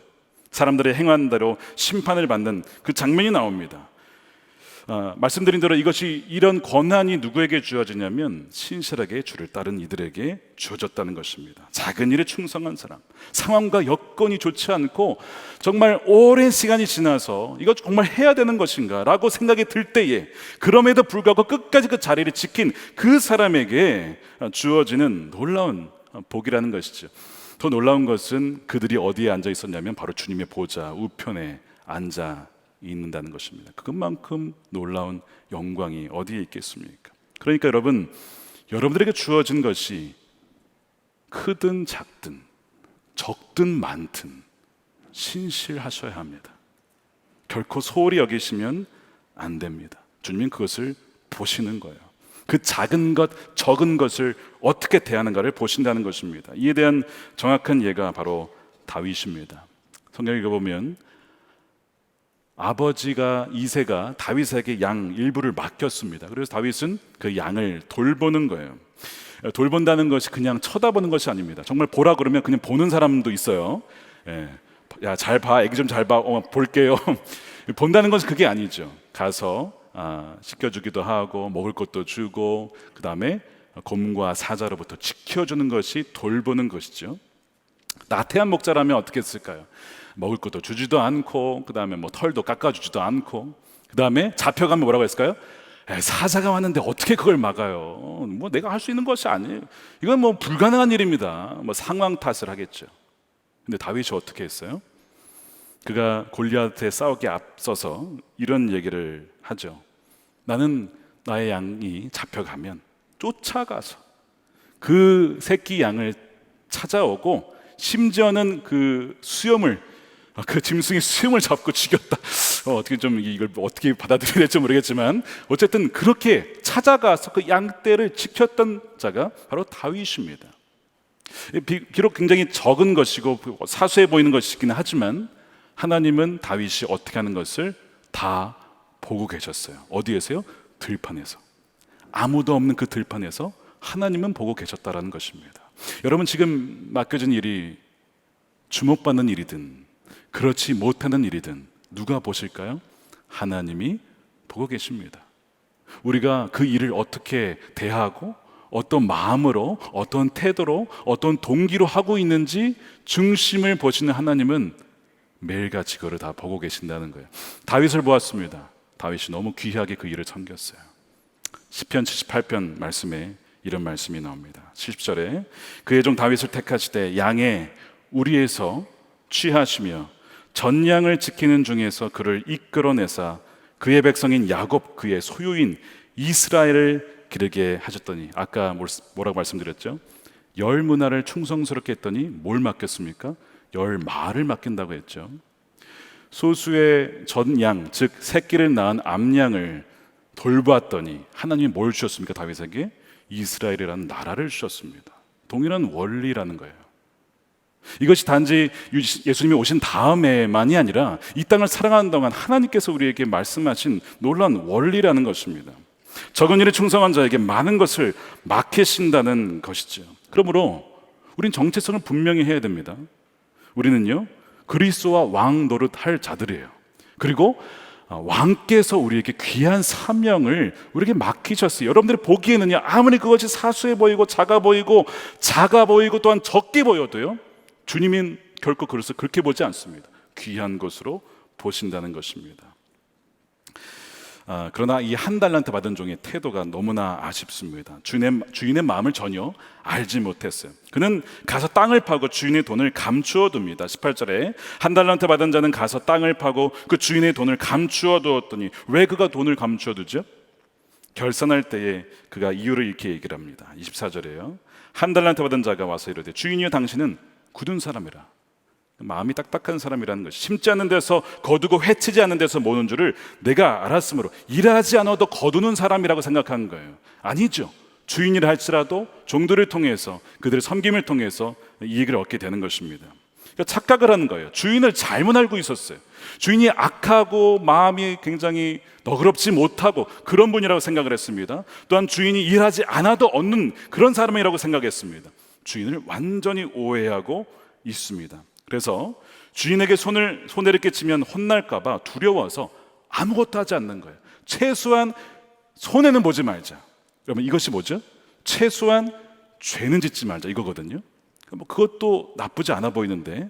사람들의 행한 대로 심판을 받는 그 장면이 나옵니다. 말씀드린 대로 이런 권한이 누구에게 주어지냐면 신실하게 주를 따른 이들에게 주어졌다는 것입니다. 작은 일에 충성한 사람, 상황과 여건이 좋지 않고 정말 오랜 시간이 지나서 이거 정말 해야 되는 것인가 라고 생각이 들 때에 그럼에도 불구하고 끝까지 그 자리를 지킨 그 사람에게 주어지는 놀라운 복이라는 것이죠. 더 놀라운 것은 그들이 어디에 앉아 있었냐면 바로 주님의 보좌 우편에 앉아 있는다는 것입니다. 그것만큼 놀라운 영광이 어디에 있겠습니까? 그러니까 여러분들에게 주어진 것이 크든 작든 적든 많든 신실하셔야 합니다. 결코 소홀히 여기시면 안 됩니다. 주님은 그것을 보시는 거예요. 그 작은 것, 적은 것을 어떻게 대하는가를 보신다는 것입니다. 이에 대한 정확한 예가 바로 다윗입니다. 성경 읽어보면 아버지가 이새가 다윗에게 양 일부를 맡겼습니다. 그래서 다윗은 그 양을 돌보는 거예요. 돌본다는 것이 그냥 쳐다보는 것이 아닙니다. 정말 보라 그러면 그냥 보는 사람도 있어요. 야, 잘 봐, 애기 좀 잘 봐, 볼게요. 본다는 것은 그게 아니죠. 가서 씻겨주기도 하고 먹을 것도 주고 그 다음에 곰과 사자로부터 지켜주는 것이 돌보는 것이죠. 나태한 목자라면 어떻게 했을까요? 먹을 것도 주지도 않고 그 다음에 털도 깎아주지도 않고 그 다음에 잡혀가면 뭐라고 했을까요? 사자가 왔는데 어떻게 그걸 막아요? 내가 할 수 있는 것이 아니에요. 이건 불가능한 일입니다. 상황 탓을 하겠죠. 근데 다윗이 어떻게 했어요? 그가 골리앗에 싸우기에 앞서서 이런 얘기를 하죠. 나는 나의 양이 잡혀가면 쫓아가서 그 새끼 양을 찾아오고 심지어는 그 짐승의 수염을 잡고 죽였다. 어떻게 좀 이걸 어떻게 받아들여야 될지 모르겠지만 어쨌든 그렇게 찾아가서 그 양떼를 지켰던 자가 바로 다윗입니다. 비록 굉장히 적은 것이고 사소해 보이는 것이긴 하지만 하나님은 다윗이 어떻게 하는 것을 다 보고 계셨어요. 어디에서요? 들판에서. 아무도 없는 그 들판에서 하나님은 보고 계셨다라는 것입니다. 여러분 지금 맡겨진 일이 주목받는 일이든 그렇지 못하는 일이든 누가 보실까요? 하나님이 보고 계십니다. 우리가 그 일을 어떻게 대하고 어떤 마음으로 어떤 태도로 어떤 동기로 하고 있는지 중심을 보시는 하나님은 매일같이 그거를 다 보고 계신다는 거예요. 다윗을 보았습니다. 다윗이 너무 귀하게 그 일을 섬겼어요. 시편 78편 말씀에 이런 말씀이 나옵니다. 70절에 그의 종 다윗을 택하시되 양의 우리에서 취하시며 전양을 지키는 중에서 그를 이끌어내사 그의 백성인 야곱 그의 소유인 이스라엘을 기르게 하셨더니, 아까 뭐라고 말씀드렸죠? 열 문화를 충성스럽게 했더니 뭘 맡겼습니까? 열 마를 맡긴다고 했죠. 소수의 전양, 즉 새끼를 낳은 암양을 돌보았더니 하나님이 뭘 주셨습니까? 다윗에게 이스라엘이라는 나라를 주셨습니다. 동일한 원리라는 거예요. 이것이 단지 예수님이 오신 다음에만이 아니라 이 땅을 살아가는 동안 하나님께서 우리에게 말씀하신 놀라운 원리라는 것입니다. 적은 일에 충성한 자에게 많은 것을 맡기신다는 것이죠. 그러므로 우린 정체성을 분명히 해야 됩니다. 우리는요 그리스도와 왕 노릇할 자들이에요. 그리고 왕께서 우리에게 귀한 사명을 우리에게 맡기셨어요. 여러분들이 보기에는요 아무리 그것이 사소해 보이고 작아 보이고 또한 적게 보여도요 주님은 결코 그것을 그렇게 보지 않습니다. 귀한 것으로 보신다는 것입니다. 그러나 이 한 달란트 받은 종의 태도가 너무나 아쉽습니다. 주인의 마음을 전혀 알지 못했어요. 그는 가서 땅을 파고 주인의 돈을 감추어 둡니다. 18절에 한 달란트 받은 자는 가서 땅을 파고 그 주인의 돈을 감추어 두었더니, 왜 그가 돈을 감추어 두죠? 결산할 때에 그가 이유를 이렇게 얘기를 합니다. 24절에요. 한 달란트 받은 자가 와서 이르되 주인이여 당신은 굳은 사람이라, 마음이 딱딱한 사람이라는 것이, 심지 않는 데서 거두고 해치지 않는 데서 모는 줄을 내가 알았으므로 일하지 않아도 거두는 사람이라고 생각한 거예요. 아니죠. 주인이라 할지라도 종들을 통해서, 그들의 섬김을 통해서 이익을 얻게 되는 것입니다. 그러니까 착각을 하는 거예요. 주인을 잘못 알고 있었어요. 주인이 악하고 마음이 굉장히 너그럽지 못하고 그런 분이라고 생각을 했습니다. 또한 주인이 일하지 않아도 얻는 그런 사람이라고 생각했습니다. 주인을 완전히 오해하고 있습니다. 그래서 주인에게 손해를 끼치면 혼날까 봐 두려워서 아무것도 하지 않는 거예요. 최소한 손해는 보지 말자. 여러분, 이것이 뭐죠? 최소한 죄는 짓지 말자, 이거거든요. 그것도 나쁘지 않아 보이는데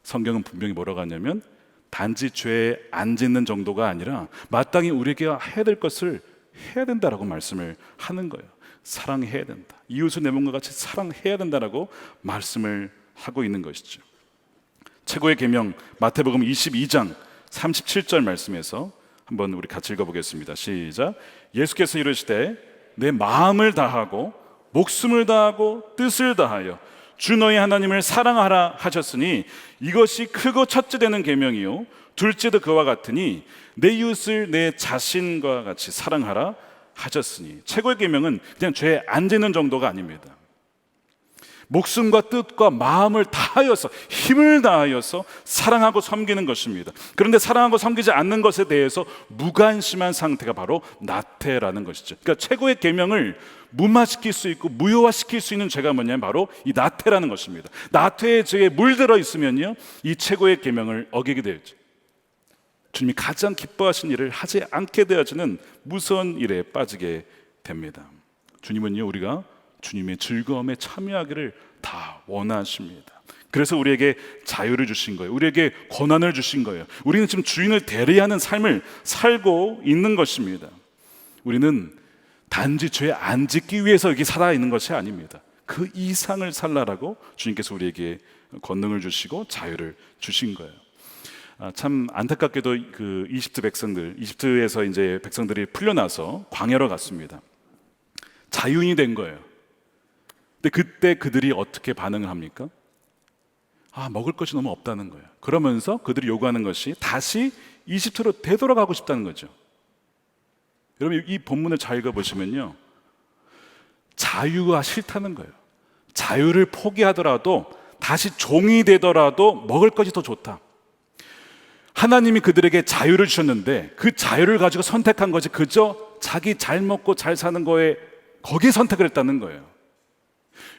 성경은 분명히 뭐라고 하냐면 단지 죄 안 짓는 정도가 아니라 마땅히 우리에게 해야 될 것을 해야 된다라고 말씀을 하는 거예요. 사랑해야 된다. 이웃을 내 몸과 같이 사랑해야 된다라고 말씀을 하고 있는 것이죠. 최고의 계명 마태복음 22장 37절 말씀에서 한번 우리 같이 읽어보겠습니다. 시작. 예수께서 이르시되 내 마음을 다하고 목숨을 다하고 뜻을 다하여 주 너희 하나님을 사랑하라 하셨으니 이것이 크고 첫째 되는 계명이요 둘째도 그와 같으니 내 이웃을 내 자신과 같이 사랑하라 하셨으니. 최고의 계명은 그냥 죄 안 짓는 정도가 아닙니다. 목숨과 뜻과 마음을 다하여서, 힘을 다하여서 사랑하고 섬기는 것입니다. 그런데 사랑하고 섬기지 않는 것에 대해서 무관심한 상태가 바로 나태라는 것이죠. 그러니까 최고의 계명을 무마시킬 수 있고 무효화시킬 수 있는 죄가 뭐냐면 바로 이 나태라는 것입니다. 나태의 죄에 물들어 있으면요, 이 최고의 계명을 어기게 되죠. 주님이 가장 기뻐하신 일을 하지 않게 되어지는 무서운 일에 빠지게 됩니다. 주님은요, 우리가 주님의 즐거움에 참여하기를 다 원하십니다. 그래서 우리에게 자유를 주신 거예요. 우리에게 권한을 주신 거예요. 우리는 지금 주인을 대리하는 삶을 살고 있는 것입니다. 우리는 단지 죄 안 짓기 위해서 여기 살아있는 것이 아닙니다. 그 이상을 살라라고 주님께서 우리에게 권능을 주시고 자유를 주신 거예요. 참 안타깝게도 그 이집트에서 이제 백성들이 풀려나서 광야로 갔습니다. 자유인이 된 거예요. 근데 그때 그들이 어떻게 반응을 합니까? 먹을 것이 너무 없다는 거예요. 그러면서 그들이 요구하는 것이 다시 이집트로 되돌아가고 싶다는 거죠. 여러분, 이 본문을 잘 읽어보시면요, 자유가 싫다는 거예요. 자유를 포기하더라도 다시 종이 되더라도 먹을 것이 더 좋다. 하나님이 그들에게 자유를 주셨는데 그 자유를 가지고 선택한 것이 그저 자기 잘 먹고 잘 사는 거에 거기에 선택을 했다는 거예요.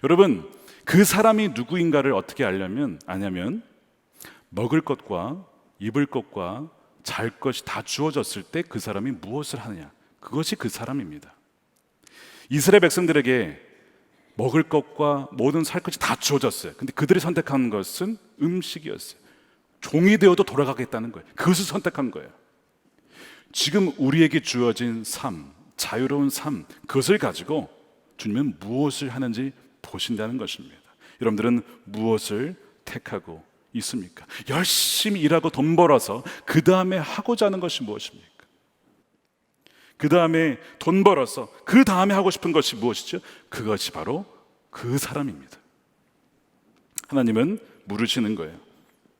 여러분, 그 사람이 누구인가를 어떻게 아냐면 먹을 것과 입을 것과 잘 것이 다 주어졌을 때 그 사람이 무엇을 하느냐, 그것이 그 사람입니다. 이스라엘 백성들에게 먹을 것과 모든 살 것이 다 주어졌어요. 근데 그들이 선택한 것은 음식이었어요. 종이 되어도 돌아가겠다는 거예요. 그것을 선택한 거예요. 지금 우리에게 주어진 삶, 자유로운 삶, 그것을 가지고 주님은 무엇을 하는지 보신다는 것입니다. 여러분들은 무엇을 택하고 있습니까? 열심히 일하고 돈 벌어서 그 다음에 하고자 하는 것이 무엇입니까? 그 다음에 돈 벌어서 그 다음에 하고 싶은 것이 무엇이죠? 그것이 바로 그 사람입니다. 하나님은 물으시는 거예요.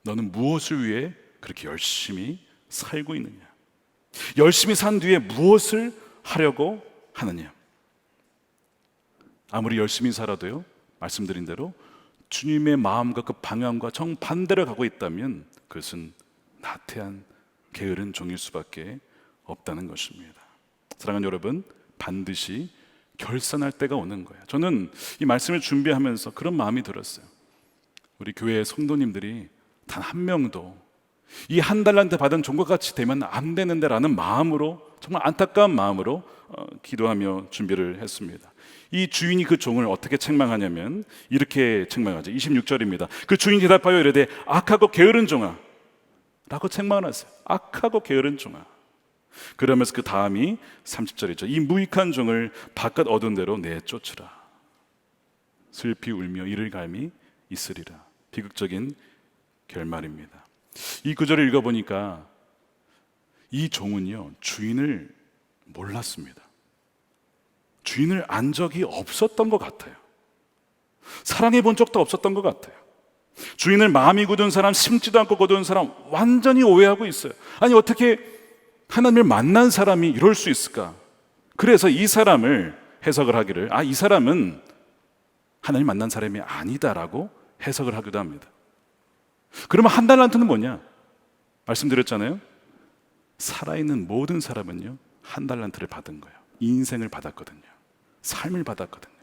너는 무엇을 위해 그렇게 열심히 살고 있느냐? 열심히 산 뒤에 무엇을 하려고 하느냐? 아무리 열심히 살아도요, 말씀드린 대로 주님의 마음과 그 방향과 정반대로 가고 있다면 그것은 나태한 게으른 종일 수밖에 없다는 것입니다. 사랑하는 여러분, 반드시 결산할 때가 오는 거예요. 저는 이 말씀을 준비하면서 그런 마음이 들었어요. 우리 교회의 성도님들이 단 한 명도 이 한 달란트 받은 종과 같이 되면 안 되는데 라는 마음으로, 정말 안타까운 마음으로 기도하며 준비를 했습니다. 이 주인이 그 종을 어떻게 책망하냐면 이렇게 책망하죠. 26절입니다. 그 주인이 대답하여 이르되 악하고 게으른 종아 라고 책망을 하세요. 악하고 게으른 종아. 그러면서 그 다음이 30절이죠. 이 무익한 종을 바깥 어두운 데로 내쫓으라. 슬피 울며 이를 갈미 있으리라. 비극적인 결말입니다. 이 구절을 읽어보니까 이 종은요, 주인을 몰랐습니다. 주인을 안 적이 없었던 것 같아요. 사랑해 본 적도 없었던 것 같아요. 주인을 마음이 굳은 사람, 심지도 않고 거두는 사람 완전히 오해하고 있어요. 아니 어떻게 하나님을 만난 사람이 이럴 수 있을까? 그래서 이 사람을 해석을 하기를 이 사람은 하나님 만난 사람이 아니다라고 해석을 하기도 합니다. 그러면 한 달란트는 뭐냐? 말씀드렸잖아요. 살아있는 모든 사람은요 한 달란트를 받은 거예요. 인생을 받았거든요. 삶을 받았거든요.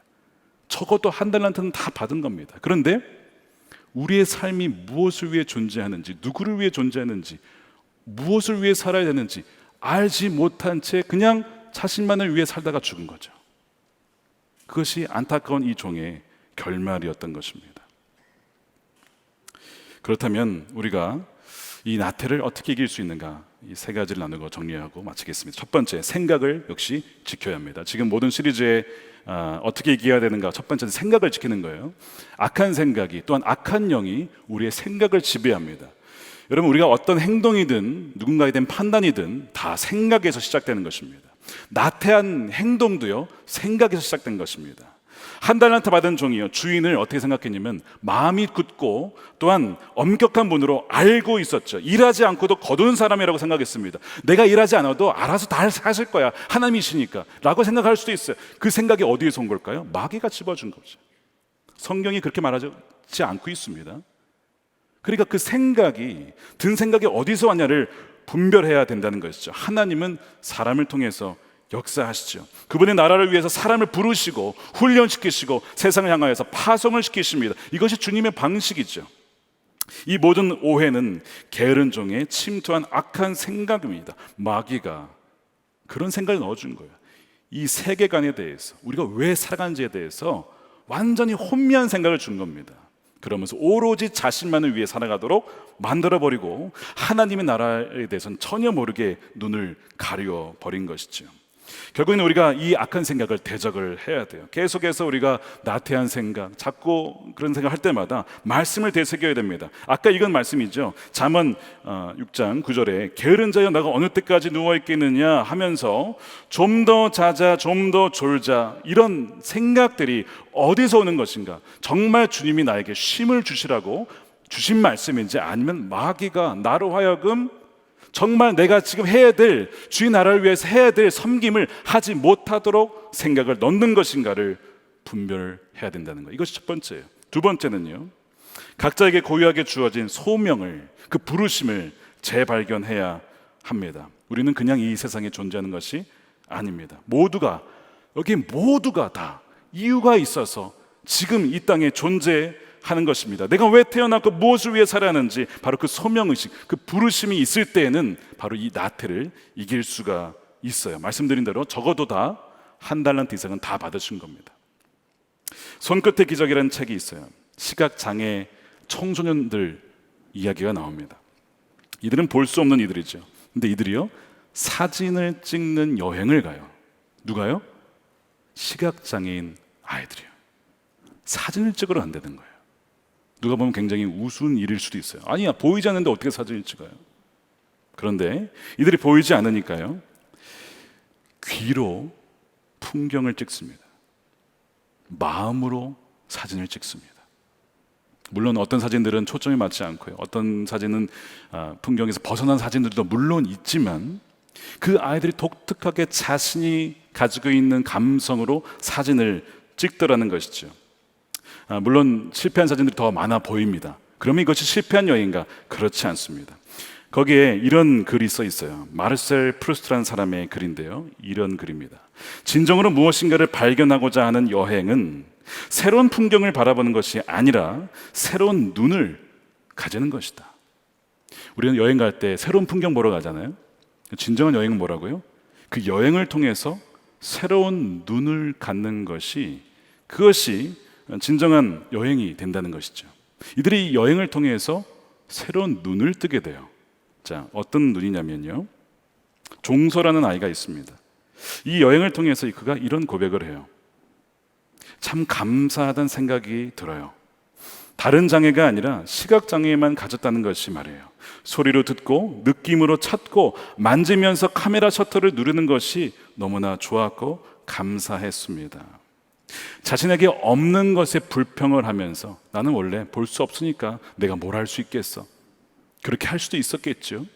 적어도 한 달란트는 다 받은 겁니다. 그런데 우리의 삶이 무엇을 위해 존재하는지, 누구를 위해 존재하는지, 무엇을 위해 살아야 되는지 알지 못한 채 그냥 자신만을 위해 살다가 죽은 거죠. 그것이 안타까운 이 종의 결말이었던 것입니다. 그렇다면 우리가 이 나태를 어떻게 이길 수 있는가? 이 세 가지를 나누고 정리하고 마치겠습니다. 첫 번째, 생각을 역시 지켜야 합니다. 지금 모든 시리즈에 어떻게 이겨야 되는가? 첫 번째는 생각을 지키는 거예요. 악한 생각이 또한 악한 영이 우리의 생각을 지배합니다. 여러분, 우리가 어떤 행동이든 누군가에 대한 판단이든 다 생각에서 시작되는 것입니다. 나태한 행동도요 생각에서 시작된 것입니다. 한 달란트 받은 종이요 주인을 어떻게 생각했냐면 마음이 굳고 또한 엄격한 분으로 알고 있었죠. 일하지 않고도 거두는 사람이라고 생각했습니다. 내가 일하지 않아도 알아서 다 하실 거야, 하나님이시니까 라고 생각할 수도 있어요. 그 생각이 어디에서 온 걸까요? 마귀가 집어준 거죠. 성경이 그렇게 말하지 않고 있습니다. 그러니까 그 생각이 든 생각이 어디서 왔냐를 분별해야 된다는 것이죠. 하나님은 사람을 통해서 역사하시죠. 그분의 나라를 위해서 사람을 부르시고 훈련시키시고 세상을 향하여서 파송을 시키십니다. 이것이 주님의 방식이죠. 이 모든 오해는 게으른 종에 침투한 악한 생각입니다. 마귀가 그런 생각을 넣어준 거예요. 이 세계관에 대해서, 우리가 왜 살아가는지에 대해서 완전히 혼미한 생각을 준 겁니다. 그러면서 오로지 자신만을 위해 살아가도록 만들어버리고 하나님의 나라에 대해서는 전혀 모르게 눈을 가려버린 것이죠. 결국에는 우리가 이 악한 생각을 대적을 해야 돼요. 계속해서 우리가 나태한 생각, 자꾸 그런 생각할 때마다 말씀을 되새겨야 됩니다. 아까 이건 말씀이죠. 잠언 6장 9절에 게으른 자여 너가 어느 때까지 누워있겠느냐 하면서 좀 더 자자, 좀 더 졸자, 이런 생각들이 어디서 오는 것인가? 정말 주님이 나에게 쉼을 주시라고 주신 말씀인지, 아니면 마귀가 나로 하여금 정말 내가 지금 해야 될, 주의 나라를 위해서 해야 될 섬김을 하지 못하도록 생각을 넣는 것인가를 분별해야 된다는 거. 이것이 첫 번째예요. 두 번째는요, 각자에게 고유하게 주어진 소명을, 그 부르심을 재발견해야 합니다. 우리는 그냥 이 세상에 존재하는 것이 아닙니다. 여기 모두가 다 이유가 있어서 지금 이 땅에 존재하는 것입니다. 내가 왜 태어났고 무엇을 위해 살아야 하는지, 바로 그 소명의식, 그 부르심이 있을 때에는 바로 이 나태를 이길 수가 있어요. 말씀드린 대로 적어도 다 한 달란트 이상은 다 받으신 겁니다. 손끝의 기적이라는 책이 있어요. 시각장애 청소년들 이야기가 나옵니다. 이들은 볼 수 없는 이들이죠. 근데 이들이요, 사진을 찍는 여행을 가요. 누가요? 시각장애인 아이들이요. 사진을 찍으러 간다는 거예요. 누가 보면 굉장히 우스운 일일 수도 있어요. 아니야, 보이지 않는데 어떻게 사진을 찍어요? 그런데 이들이 보이지 않으니까요, 귀로 풍경을 찍습니다. 마음으로 사진을 찍습니다. 물론 어떤 사진들은 초점이 맞지 않고요, 어떤 사진은 풍경에서 벗어난 사진들도 물론 있지만, 그 아이들이 독특하게 자신이 가지고 있는 감성으로 사진을 찍더라는 것이죠. 물론 실패한 사진들이 더 많아 보입니다. 그러면 이것이 실패한 여행인가? 그렇지 않습니다. 거기에 이런 글이 써 있어요. 마르셀 프루스트라는 사람의 글인데요, 이런 글입니다. 진정으로 무엇인가를 발견하고자 하는 여행은 새로운 풍경을 바라보는 것이 아니라 새로운 눈을 가지는 것이다. 우리는 여행 갈 때 새로운 풍경 보러 가잖아요. 진정한 여행은 뭐라고요? 그 여행을 통해서 새로운 눈을 갖는 것이, 그것이 진정한 여행이 된다는 것이죠. 이들이 여행을 통해서 새로운 눈을 뜨게 돼요. 자, 어떤 눈이냐면요, 종서라는 아이가 있습니다. 이 여행을 통해서 그가 이런 고백을 해요. 참 감사하다는 생각이 들어요. 다른 장애가 아니라 시각장애만 가졌다는 것이 말이에요. 소리로 듣고 느낌으로 찾고 만지면서 카메라 셔터를 누르는 것이 너무나 좋았고 감사했습니다. 자신에게 없는 것에 불평을 하면서 나는 원래 볼 수 없으니까 내가 뭘 할 수 있겠어. 그렇게 할 수도 있었겠죠.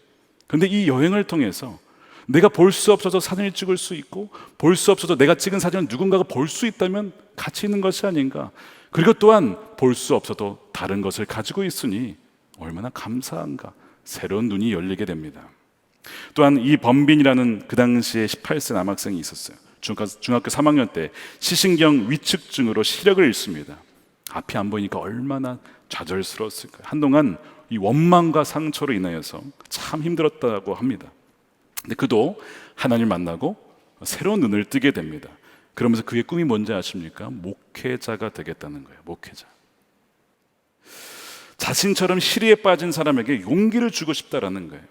그런데 이 여행을 통해서 내가 볼 수 없어서 사진을 찍을 수 있고, 볼 수 없어서 내가 찍은 사진을 누군가가 볼 수 있다면 가치 있는 것이 아닌가. 그리고 또한 볼 수 없어도 다른 것을 가지고 있으니 얼마나 감사한가. 새로운 눈이 열리게 됩니다. 또한 이 범빈이라는 그 당시에 18세 남학생이 있었어요. 중학교 3학년 때 시신경 위축증으로 시력을 잃습니다. 앞이 안 보이니까 얼마나 좌절스러웠을까요? 한동안 이 원망과 상처로 인하여서 참 힘들었다고 합니다. 근데 그도 하나님을 만나고 새로운 눈을 뜨게 됩니다. 그러면서 그의 꿈이 뭔지 아십니까? 목회자가 되겠다는 거예요. 목회자. 자신처럼 시리에 빠진 사람에게 용기를 주고 싶다라는 거예요.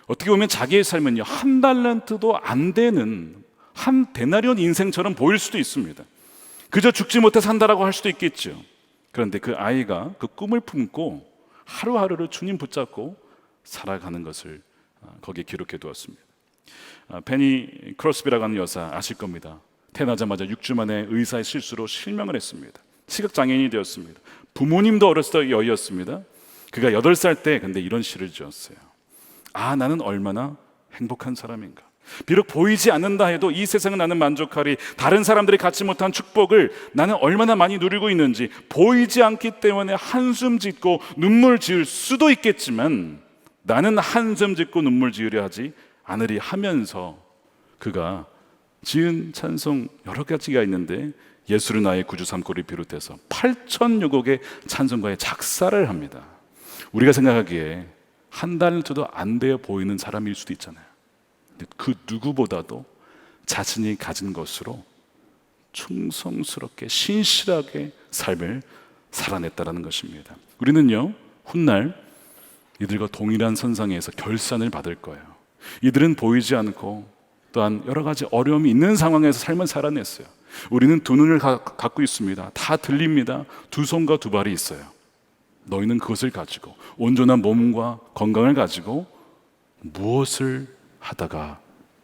어떻게 보면 자기의 삶은요, 한 달란트도 안 되는 한 데나리온 인생처럼 보일 수도 있습니다. 그저 죽지 못해 산다라고 할 수도 있겠죠. 그런데 그 아이가 그 꿈을 품고 하루하루를 주님 붙잡고 살아가는 것을 거기에 기록해 두었습니다. 페니 크로스비라고 하는 여사 아실 겁니다. 태어나자마자 6주 만에 의사의 실수로 실명을 했습니다. 시각장애인이 되었습니다. 부모님도 어렸을 때 여의었습니다. 그가 8살 때 근데 이런 시를 지었어요. 아, 나는 얼마나 행복한 사람인가. 비록 보이지 않는다 해도 이 세상은 나는 만족하리. 다른 사람들이 갖지 못한 축복을 나는 얼마나 많이 누리고 있는지, 보이지 않기 때문에 한숨 짓고 눈물 지을 수도 있겠지만 나는 한숨 짓고 눈물 지으려 하지 않으리 하면서 그가 지은 찬송 여러 가지가 있는데 예수를 나의 구주 삼고를 비롯해서 8,000여 곡의 찬송가의 작사를 합니다. 우리가 생각하기에 한 달도 안 되어 보이는 사람일 수도 있잖아요. 그 누구보다도 자신이 가진 것으로 충성스럽게 신실하게 삶을 살아냈다는 것입니다. 우리는요, 훗날 이들과 동일한 선상에서 결산을 받을 거예요. 이들은 보이지 않고 또한 여러 가지 어려움이 있는 상황에서 삶을 살아냈어요. 우리는 두 눈을 갖고 있습니다. 다 들립니다. 두 손과 두 발이 있어요. 너희는 그것을 가지고 온전한 몸과 건강을 가지고 무엇을 하다가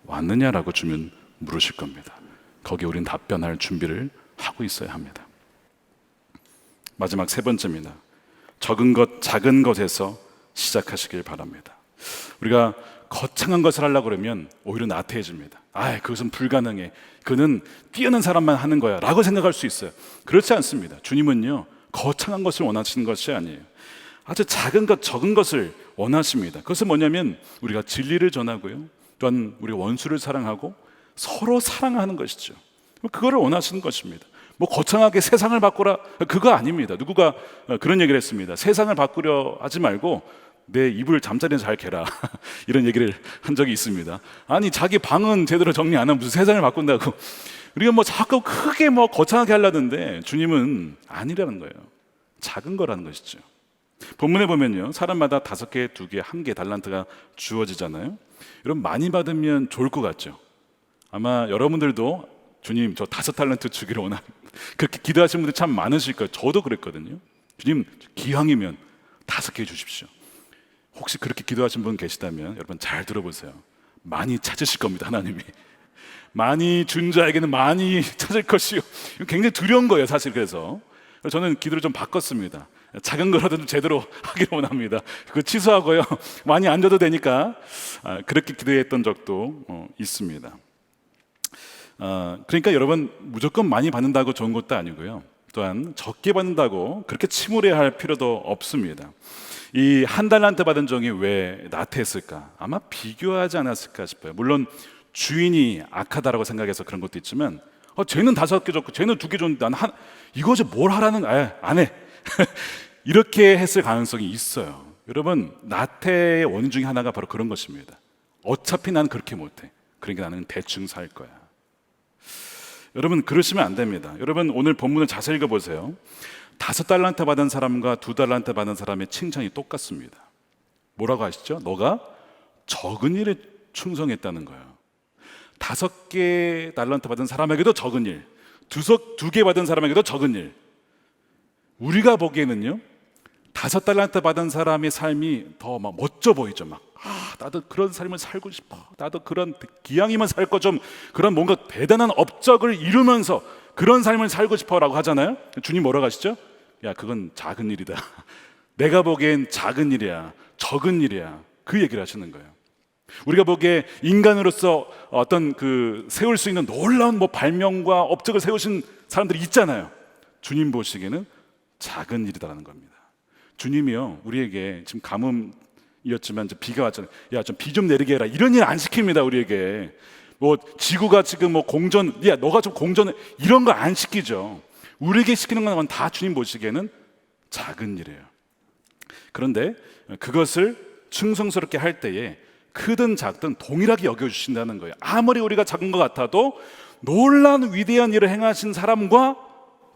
왔느냐라고 주면 물으실 겁니다. 거기에 우린 답변할 준비를 하고 있어야 합니다. 마지막 세 번째입니다. 적은 것, 작은 것에서 시작하시길 바랍니다. 우리가 거창한 것을 하려고 그러면 오히려 나태해집니다. 그것은 불가능해. 그는 뛰어난 사람만 하는 거야 라고 생각할 수 있어요. 그렇지 않습니다. 주님은요, 거창한 것을 원하시는 것이 아니에요. 아주 작은 것, 적은 것을 원하십니다. 그것은 뭐냐면 우리가 진리를 전하고요, 또한 우리 원수를 사랑하고 서로 사랑하는 것이죠. 그거를 원하시는 것입니다. 뭐 거창하게 세상을 바꾸라, 그거 아닙니다. 누구가 그런 얘기를 했습니다. 세상을 바꾸려 하지 말고 내 이불 잠자리에서 잘 개라 이런 얘기를 한 적이 있습니다. 아니, 자기 방은 제대로 정리 안 하면 무슨 세상을 바꾼다고. 우리가 뭐 자꾸 크게 뭐 거창하게 하려는데 주님은 아니라는 거예요. 작은 거라는 것이죠. 본문에 보면요, 사람마다 5개, 2개, 1개 달란트가 주어지잖아요. 여러분, 많이 받으면 좋을 것 같죠? 아마 여러분들도 주님 저 5달란트 주기를 원합니다. 그렇게 기도하시는 분들 참 많으실 거예요. 저도 그랬거든요. 주님 기왕이면 5개 주십시오. 혹시 그렇게 기도하신 분 계시다면 여러분 잘 들어보세요. 많이 찾으실 겁니다. 하나님이 많이 준 자에게는 많이 찾을 것이요. 굉장히 두려운 거예요, 사실. 그래서 저는 기도를 좀 바꿨습니다. 작은 거라도 좀 제대로 하기를 원합니다. 그거 취소하고요, 많이 안 줘도 되니까. 그렇게 기도했던 적도 있습니다. 그러니까 여러분, 무조건 많이 받는다고 좋은 것도 아니고요, 또한 적게 받는다고 그렇게 침울해할 필요도 없습니다. 이 한 달란트 받은 종이 왜 나태했을까? 아마 비교하지 않았을까 싶어요. 물론 주인이 악하다라고 생각해서 그런 것도 있지만, 쟤는 5개 줬고 쟤는 2개 줬는데 나는 이거지 뭘 하라는 거야? 안 해. 이렇게 했을 가능성이 있어요. 여러분, 나태의 원인 중에 하나가 바로 그런 것입니다. 어차피 난 그렇게 못해. 그러니까 나는 대충 살 거야. 여러분, 그러시면 안 됩니다. 여러분, 오늘 본문을 자세히 읽어보세요. 5달란트 받은 사람과 2달란트 받은 사람의 칭찬이 똑같습니다. 뭐라고 하시죠? 너가 적은 일에 충성했다는 거예요. 5개 달란트 받은 사람에게도 적은 일, 2개 받은 사람에게도 적은 일. 우리가 보기에는요, 5달란트 받은 사람의 삶이 더 막 멋져 보이죠. 나도 그런 삶을 살고 싶어. 나도 그런 기왕이면 살 거 좀, 그런 뭔가 대단한 업적을 이루면서 그런 삶을 살고 싶어라고 하잖아요. 주님 뭐라고 하시죠? 야, 그건 작은 일이다. 내가 보기엔 작은 일이야, 적은 일이야. 그 얘기를 하시는 거예요. 우리가 보기에 인간으로서 어떤 세울 수 있는 놀라운 발명과 업적을 세우신 사람들이 있잖아요. 주님 보시기에는 작은 일이다라는 겁니다. 주님이요, 우리에게 지금 가뭄이었지만 비가 왔잖아요. 야, 좀 비 좀 내리게 해라, 이런 일 안 시킵니다. 우리에게 지구가 지금 공전, 야, 너가 좀 공전해, 이런 거 안 시키죠. 우리에게 시키는 건 다 주님 보시기에는 작은 일이에요. 그런데 그것을 충성스럽게 할 때에 크든 작든 동일하게 여겨주신다는 거예요. 아무리 우리가 작은 것 같아도 놀라운 위대한 일을 행하신 사람과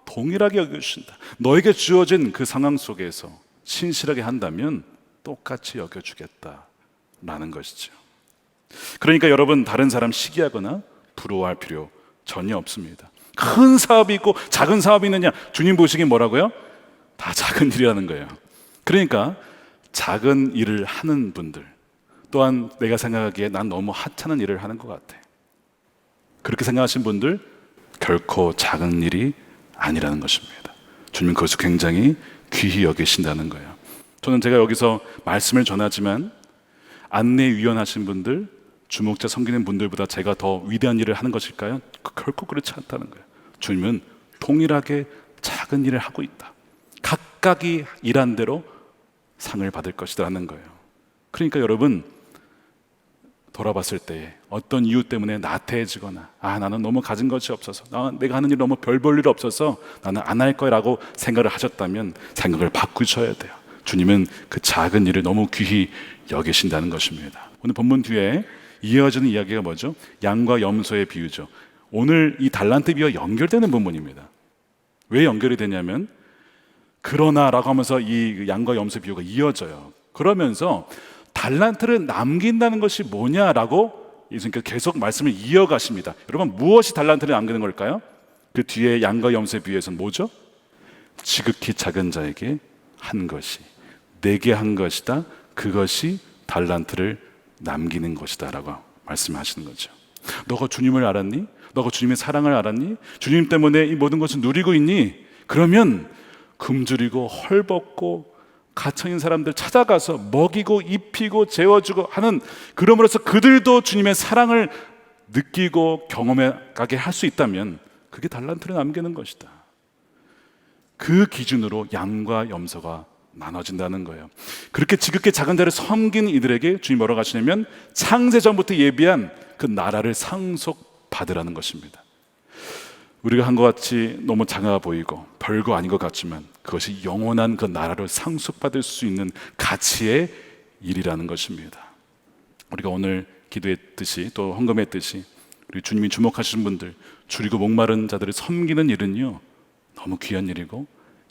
동일하게 여겨주신다. 너에게 주어진 그 상황 속에서 신실하게 한다면 똑같이 여겨주겠다라는 것이죠. 그러니까 여러분, 다른 사람 시기하거나 부러워할 필요 전혀 없습니다. 큰 사업이 있고 작은 사업이 있느냐, 주님 보시기엔 뭐라고요? 다 작은 일이라는 거예요. 그러니까 작은 일을 하는 분들, 또한 내가 생각하기에 난 너무 하찮은 일을 하는 것 같아, 그렇게 생각하신 분들 결코 작은 일이 아니라는 것입니다. 주님은 그것을 굉장히 귀히 여기신다는 거예요. 저는 제가 여기서 말씀을 전하지만 안내위원 하신 분들, 주목자 섬기는 분들보다 제가 더 위대한 일을 하는 것일까요? 결코 그렇지 않다는 거예요. 주님은 동일하게 작은 일을 하고 있다. 각각이 일한 대로 상을 받을 것이라는 거예요. 그러니까 여러분, 돌아봤을 때 어떤 이유 때문에 나태해지거나 나는 너무 가진 것이 없어서, 내가 하는 일 너무 별 볼 일 없어서 나는 안 할 거야 라고 생각을 하셨다면 생각을 바꾸셔야 돼요. 주님은 그 작은 일을 너무 귀히 여기신다는 것입니다. 오늘 본문 뒤에 이어지는 이야기가 뭐죠? 양과 염소의 비유죠. 오늘 이 달란트 비유와 연결되는 본문입니다. 왜 연결이 되냐면, 그러나 라고 하면서 이 양과 염소 비유가 이어져요. 그러면서 달란트를 남긴다는 것이 뭐냐라고 예수님께서 계속 말씀을 이어가십니다. 여러분, 무엇이 달란트를 남기는 걸까요? 그 뒤에 양과 염소의 비유에서는 뭐죠? 지극히 작은 자에게 한 것이, 내게 한 것이다, 그것이 달란트를 남기는 것이다 라고 말씀하시는 거죠. 너가 주님을 알았니? 너가 주님의 사랑을 알았니? 주님 때문에 이 모든 것을 누리고 있니? 그러면 굶주리고 헐벗고 갇혀있는 사람들 찾아가서 먹이고 입히고 재워주고 하는, 그럼으로써 그들도 주님의 사랑을 느끼고 경험하게 할 수 있다면 그게 달란트를 남기는 것이다. 그 기준으로 양과 염소가 나눠진다는 거예요. 그렇게 지극히 작은 자를 섬긴 이들에게 주님 뭐라고 하시냐면, 창세전부터 예비한 그 나라를 상속받으라는 것입니다. 우리가 한 것 같이 너무 작아 보이고 별거 아닌 것 같지만 그것이 영원한 그 나라를 상속받을 수 있는 가치의 일이라는 것입니다. 우리가 오늘 기도했듯이 또 헌금했듯이 우리 주님이 주목하시는 분들, 줄이고 목마른 자들을 섬기는 일은요, 너무 귀한 일이고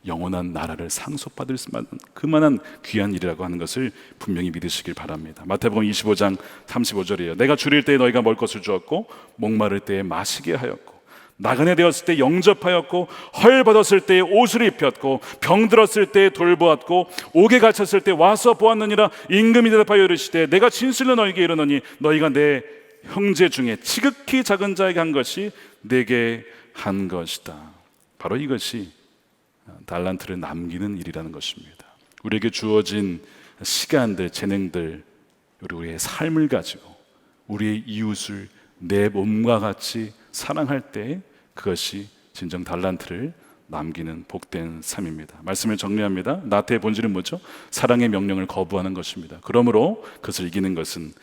영원한 나라를 상속받을 만한 그만한 귀한 일이라고 하는 것을 분명히 믿으시길 바랍니다. 마태복음 25장 35절이에요. 내가 줄일 때에 너희가 먹을 것을 주었고 목마를 때에 마시게 하였고 나그네 되었을 때 영접하였고 헐벗었을 때에 옷을 입혔고 병들었을 때에 돌보았고 옥에 갇혔을 때 와서 보았느니라. 임금이 대답하여 이르시되 내가 진실로 너희에게 이르노니 너희가 내 형제 중에 지극히 작은 자에게 한 것이 내게 한 것이다. 바로 이것이 달란트를 남기는 일이라는 것입니다. 우리에게 주어진 시간들, 재능들, 우리의 삶을 가지고 우리의 이웃을 내 몸과 같이 사랑할 때 그것이 진정 달란트를 남기는 복된 삶입니다. 말씀을 정리합니다. 나태의 본질은 뭐죠? 사랑의 명령을 거부하는 것입니다. 그러므로 그것을 이기는 것은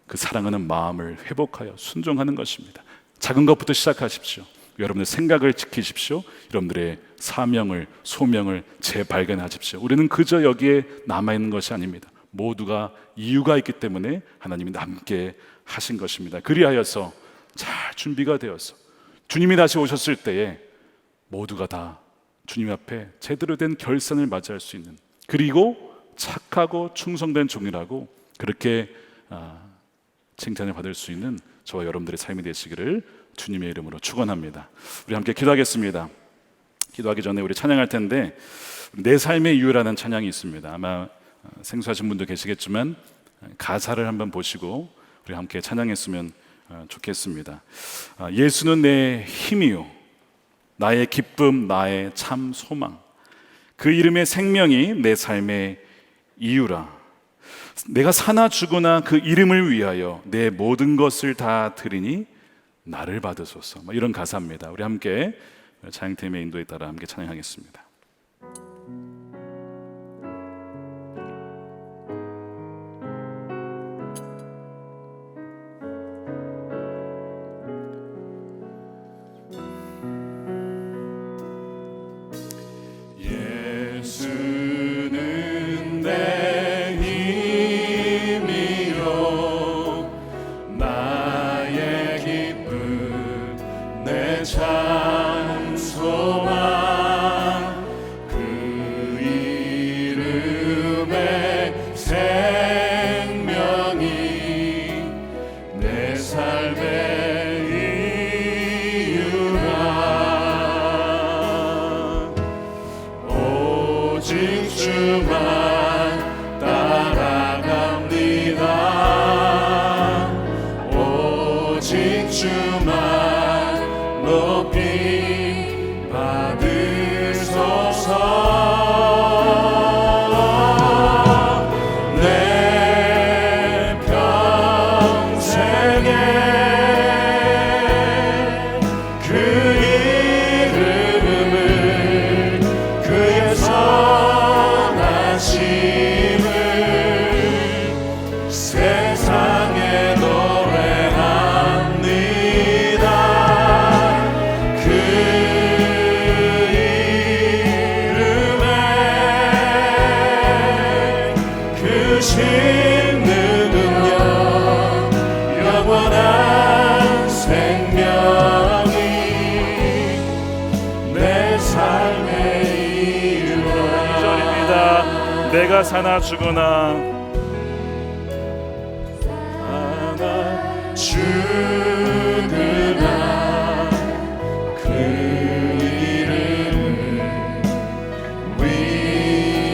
그 사랑하는 마음을 회복하여 순종하는 것입니다. 작은 것부터 시작하십시오. 여러분의 생각을 지키십시오. 여러분들의 사명을, 소명을 재발견하십시오. 우리는 그저 여기에 남아있는 것이 아닙니다. 모두가 이유가 있기 때문에 하나님이 남게 하신 것입니다. 그리하여서 잘 준비가 되어서 주님이 다시 오셨을 때에 모두가 다 주님 앞에 제대로 된 결산을 맞이할 수 있는, 그리고 착하고 충성된 종이라고 그렇게 칭찬을 받을 수 있는 저와 여러분들의 삶이 되시기를 주님의 이름으로 축원합니다. 우리 함께 기도하겠습니다. 기도하기 전에 우리 찬양할 텐데, 내 삶의 이유라는 찬양이 있습니다. 아마 생소하신 분도 계시겠지만 가사를 한번 보시고 우리 함께 찬양했으면 좋겠습니다. 예수는 내 힘이요 나의 기쁨, 나의 참 소망. 그 이름의 생명이 내 삶의 이유라. 내가 사나 죽으나 그 이름을 위하여 내 모든 것을 다 드리니 나를 받으소서. 이런 가사입니다. 우리 함께 찬양팀의 인도에 따라 함께 찬양하겠습니다. 예수는 내 힘이요 나의 기쁨 내 참 소망 그 이름의 생명이 내 삶의 이유라. 오직 주만 따라갑니다. 오직 주만 높이 받으소서. 내 평생에 그 이름을 그의 선하심을 세상에 노래합니다. 그 이름에 그 신능력 영원한 생명이 내 삶의 이유라. 2절입니다. 내가 사나 죽으나 죽으나 그 이름을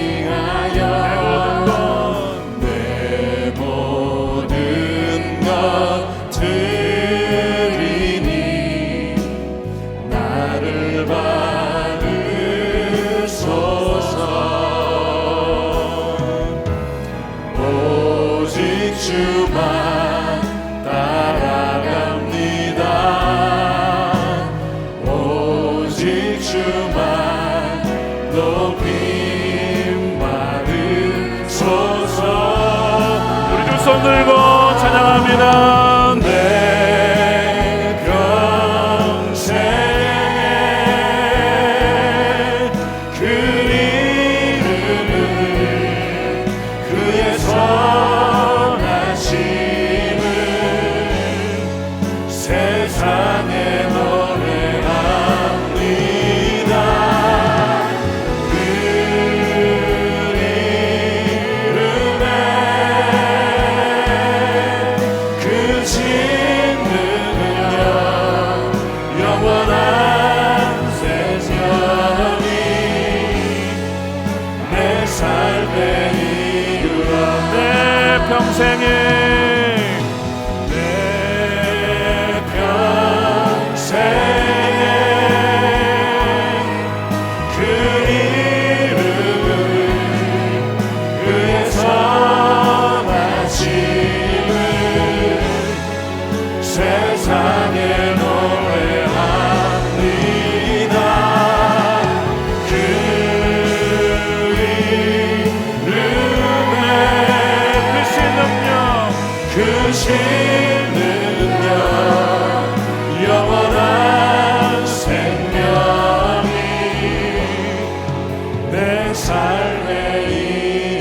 위하여 내 모든 것 드리니 나를 받으소서. 오직 주만 따라갑니다. 오직 주만 높임 받으소서. 우리 두 손 들고 찬양합니다. 내 평생에 그 이름을 그의 선하심을 세상에 노래합니다. 그 이름에 그 진능력 영원한 생명이 내 삶의 이유라. 내 평생에 내 평생에 그 이름을 그의 선하심을 세상에 노래합니다. 그 이름에 그 신능력 그 신능력 영원한 생명이 내 삶의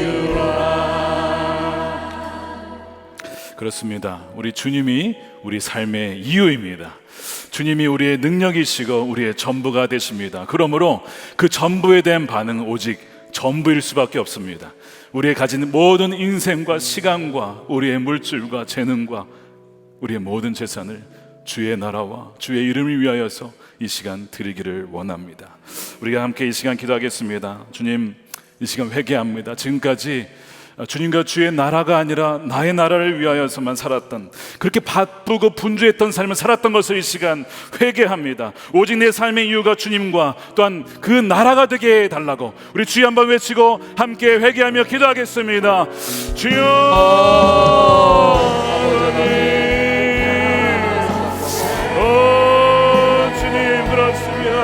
이유라. 그렇습니다. 우리 주님이 우리 삶의 이유입니다. 주님이 우리의 능력이시고 우리의 전부가 되십니다. 그러므로 그 전부에 대한 반응은 오직 전부일 수밖에 없습니다. 우리의 가진 모든 인생과 시간과 우리의 물질과 재능과 우리의 모든 재산을 주의 나라와 주의 이름을 위하여서 이 시간 드리기를 원합니다. 우리가 함께 이 시간 기도하겠습니다. 주님, 이 시간 회개합니다. 지금까지 주님과 주의 나라가 아니라 나의 나라를 위하여서만 살았던, 그렇게 바쁘고 분주했던 삶을 살았던 것을 이 시간 회개합니다. 오직 내 삶의 이유가 주님과 또한 그 나라가 되게 해달라고 우리 주여 한번 외치고 함께 회개하며 기도하겠습니다. 주여 주님, 그렇습니다.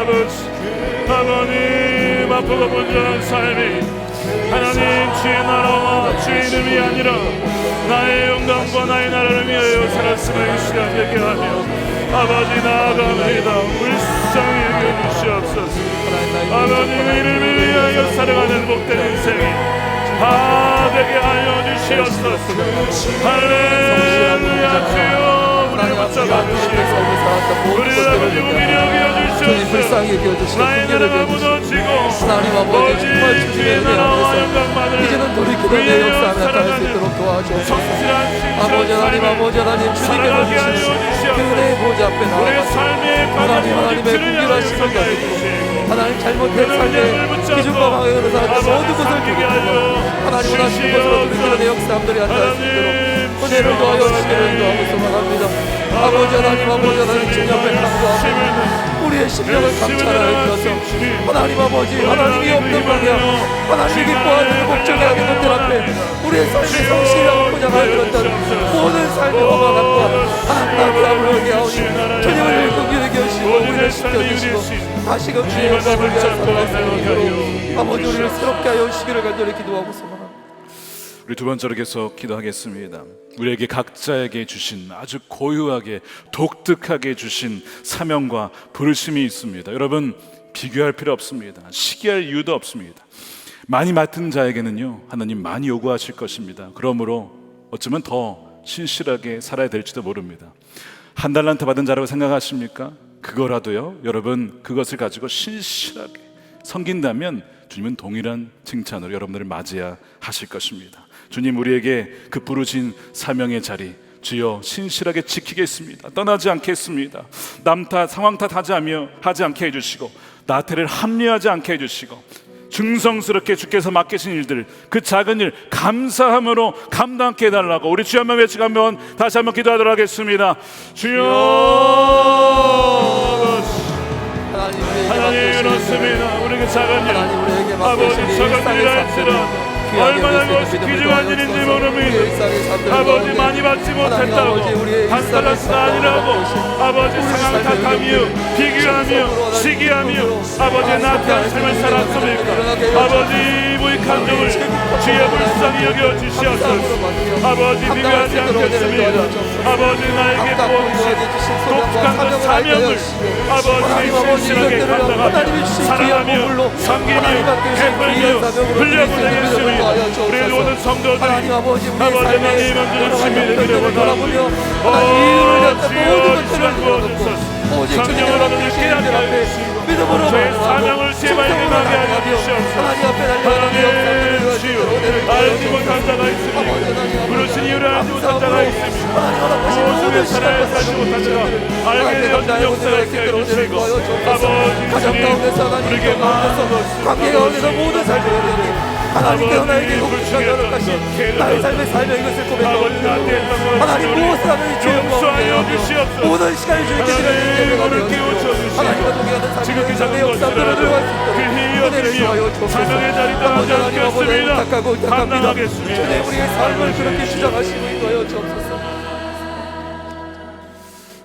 하나님, 바쁘고 분주한 삶이 하나님 주의 나라와 주의 이름이 아니라 나의 영광과 나의 나라를 위하여 살았음을 이 시간 얘기하며 아버지 나아갑니다. 불쌍히 여겨주시옵소서. 아버지의 이름을 위하여 살아가는 복된 인생이 다 되게 하여 주시옵소서. 할렐루야. 주여 우리를 붙잡아 주시고 우리를 아버지 우미히 여겨주시옵소서. 나의 나라가 무너지고 오직 주의 나라와 영광만을 이제는 돌이키는 내 역사 안에 나타날 수 있도록 도와주옵소서. 아버지 하나님, 아버지 하나님, 주님께서 주시는 그의 보좌 앞에 나아가서 하나님의 분별하심을 가지고 하나님 잘못된 삶의 기준과 방향으로 살았던 모든 것을 돌이키고 하나님 원하시는 것으로 돌이키는 내 역사함들이 나타날 수 있도록 은혜를 더하여 주시기를 인도하고 소망합니다. 아버지 하나님, 아버지 하나님, 주님 앞에 감사합니다. 우리의 심령을 감찰하여 주셔서 하나님 아버지, 하나님이 없는 방향, 하나님이 기뻐하는 목적하는 것들 앞에 우리의 삶의 성실하고 포장하여 들었던 모든 삶의 허망함과 하나님의 암을 하게 하오니 주님을 긍휼히 여기시고 우리를 지켜주시고 다시금 주의 영광을 위하여 살아갈 수 있도록 아버지 우리를 새롭게 하여 주시기를 간절히 기도하고 소망합니다. 우리 두 번째로 계속 기도하겠습니다. 우리에게 각자에게 주신 아주 고유하게 독특하게 주신 사명과 부르심이 있습니다. 여러분, 비교할 필요 없습니다. 시기할 이유도 없습니다. 많이 맡은 자에게는요, 하나님 많이 요구하실 것입니다. 그러므로 어쩌면 더 신실하게 살아야 될지도 모릅니다. 한 달란트 받은 자라고 생각하십니까? 그거라도요, 여러분 그것을 가지고 신실하게 섬긴다면 주님은 동일한 칭찬으로 여러분들을 맞이해야 하실 것입니다. 주님, 우리에게 그 부르신 사명의 자리 주여 신실하게 지키겠습니다. 떠나지 않겠습니다. 남 탓, 상황 탓 하지 않게 해주시고 나태를 합리하지 않게 해주시고 증성스럽게 주께서 맡기신 일들, 그 작은 일 감사함으로 감당케 해달라고 우리 주여 한번 외치고 한번 다시 한번 기도하도록 하겠습니다. 주여 하나님, 그렇습니다. 우리에게 작은 일, 아버지 작은 일을 할지라 얼마나 그것이 귀중한 일인지 모릅니다. 아버지 많이 받지 못했다고 한 달란트가 아니라고 아버지 상황 탓하며 비교하며 시기하며 아버지 나태한 삶을 살았습니까? 아버지 무익한 종을 주여 불쌍히 여겨주시옵소서. 아버지 비교하지 않겠습니다. 아버지 나에게 부어주신 독특한 그 사명을 아버지 신실하게 감당하며 사랑하며 섬기며 베풀며 흘려보내겠습니다. 우리 모든 성도들 아버지 하나님 먼저 주님을 드려보며 주여 주여 부어주소서. 성령으로 깨닫게 하여 주시고 저의 사명을 제발 행하게 하여 주시옵소서. 하나님 주여, 알지 못한 자가 있습니다. 부르신 이유를 알지 못한 자가 있습니다. 무엇을 살아야 살지 못한 자가 알게 되었던 역사를 있게 해주시고 아버지 주님, 우리에게 마음을 관계 가운데서 모든 삶을 하나님께서 나에게 복주시는 것이 나의 삶의 삶의 이것을 고백하옵니다. 하나님 무엇을 하면 주여 모든 시간을 주님께 드리는 예배가 하나님과 동행하는 삶의 삶의 역사들을 들어갈 수 있도록 은혜를 주하여 주옵소서. 아버지 하나님 아버지 부탁합니다. 주님 우리의 삶을 그렇게 주장하시고 인도하여 주옵소서.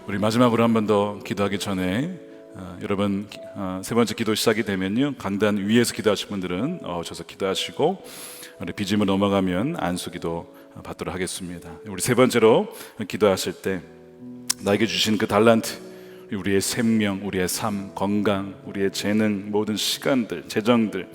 우리 마지막으로 한 번 더 기도하기 전에 여러분 세 번째 기도 시작이 되면요, 강단 위에서 기도하실 분들은 오셔서 기도하시고 우리 BGM으로 넘어가면 안수기도 받도록 하겠습니다. 우리 세 번째로 기도하실 때 나에게 주신 그 달란트, 우리의 생명, 우리의 삶, 건강, 우리의 재능, 모든 시간들, 재정들,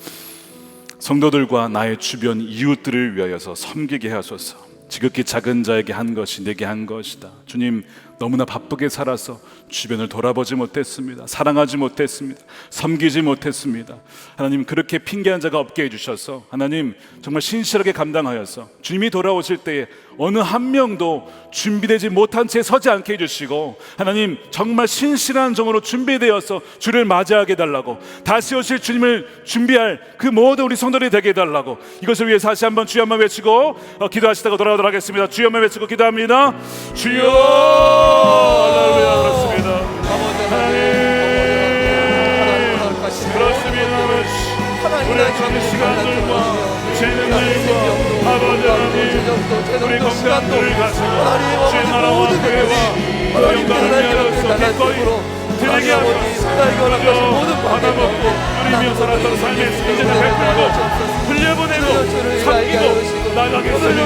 성도들과 나의 주변 이웃들을 위하여서 섬기게 하소서. 지극히 작은 자에게 한 것이 내게 한 것이다. 주님, 너무나 바쁘게 살아서 주변을 돌아보지 못했습니다. 사랑하지 못했습니다. 섬기지 못했습니다. 하나님, 그렇게 핑계한 자가 없게 해주셔서 하나님 정말 신실하게 감당하여서 주님이 돌아오실 때에 어느 한 명도 준비되지 못한 채 서지 않게 해주시고, 하나님 정말 신실한 종으로 준비되어서 주를 맞이하게 해달라고, 다시 오실 주님을 준비할 그 모든 우리 성도들이 되게 해달라고, 이것을 위해서 다시 한번 주여 한번 외치고 기도하시다가 돌아가도록 하겠습니다. 주여 한번 외치고 기도합니다. 주여. 할렐루야. 그렇습니다. 우리의 전 시간들과 재능들과 아버지 하나님, 우리 건강들을 가지고 주의 나라와 교회와 영광을 위하여서 기꺼이 드리게 하소서. 그저 받아먹고 누리며 살았던 삶의 이제는 베풀고 흘려보내고 섬기고 나가게 하시는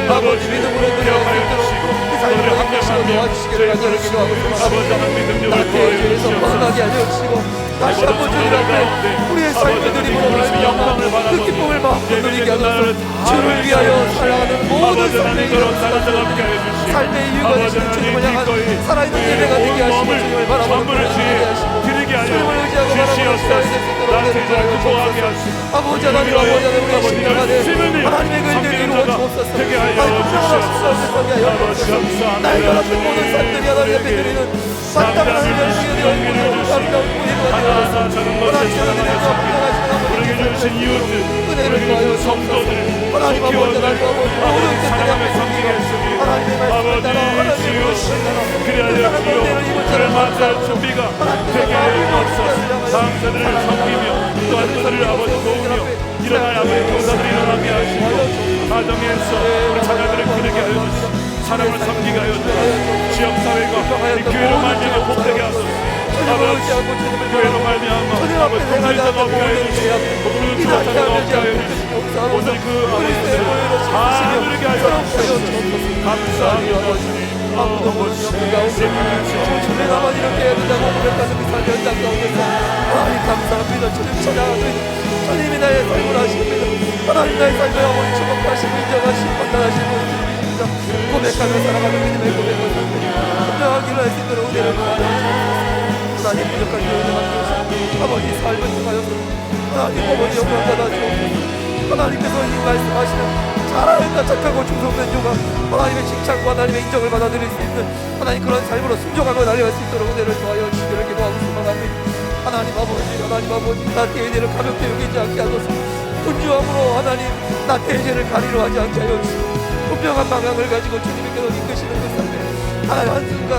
아버지 기억하여 주시고, 너를 한 명한 명 아버지 하나님의 능력을 구하여 주시옵소서. 다시 한번 주님 앞에 우리의 삶을 드림으로 영광을 그 기쁨을 마음껏 누리게 하소서. 주를 주를 위하여 살아가는 모든 삶의 삶의 이유가 되시는 주님을 향한 살아있는 예배가 되게 하시고, 주님을 바라보는 선물을 드리게 하여 주님을 의지하고 바라보는 시간이 될 수 있도록 나를 구하게 하시고, 아버지 하나님, 아버지 하나님, 우리의 심령안에 하나님의 의를 이루어 주옵소서. 분명한 수고하게 하여 주옵소서. 나의 같은 모든 삶들이 하나님 앞에 드리는 마땅한 하나님의 얼굴을 아름다운 구애가 우리에게 주신 이웃들, 은혜를 더하여 성도들, 하나님 아버지, 하나님 아버지, 모든 사랑을 섬기게 했으니 하나님의 말씀을 따라 하나님의 말씀을 따라 그리하여 주여 그를 맞이할 준비가 되게 하여 주옵소서. 다음 세대를 섬기며 또한 그들을 아버지 도우며 일어날 아버지 교사들이 일어나게 하시고, 가정에서 우리 자녀들을 기르게 하여 주시고, 사람을 섬기게 하여 주시고, 지역사회가 이 교회로 말미암아 복되게 하소서. 아버지 교회로 말미암아 아버지 동물자가 오게 하여 주시고, 복음을 주어서 얻게 하여 주시고, 오늘 그 아버지들을 다 누리게 하여 주시옵소서. 감사합니다. 주님. 아무도 모르는 그 가운데 주님의 나만 이렇게 해야 된다고 고백하는 그 삶의 현장 가운데서 하나님 감사합니다. 주님 찬양합니다. 주님이 나의 삶을 하십니다. 하나님 나의 삶을 아버지 축복하시고 인정하시고 판단하시고 주님입니다. 고백하며 살아가는 믿음의 고백을 분명하기를 할 수 있도록 은혜를 주옵소서. 하나님 부족한 교회를 맡겨주시고 아버지 삶을 통하여서 하나님 아버지 영광 받아주옵소서. 하나님께서 이 말씀하시는 잘하였다 착하고 충성된 종아, 하나님의 칭찬과 하나님의 인정을 받아들일 수 있는 하나님 그런 삶으로 순종하고 달려갈 수 있도록 은혜를 더하여 주시기를 기도하고 소망합니다. 하나님 아버지 나태의 죄를 가볍게 여기지 않게 하소서. 분주함으로 하나님 나태의 죄를 가리로 하지 않게 하여 주시고, 분명한 방향을 가지고 주님께서 이끄시는 그 삶에 하나님 한순간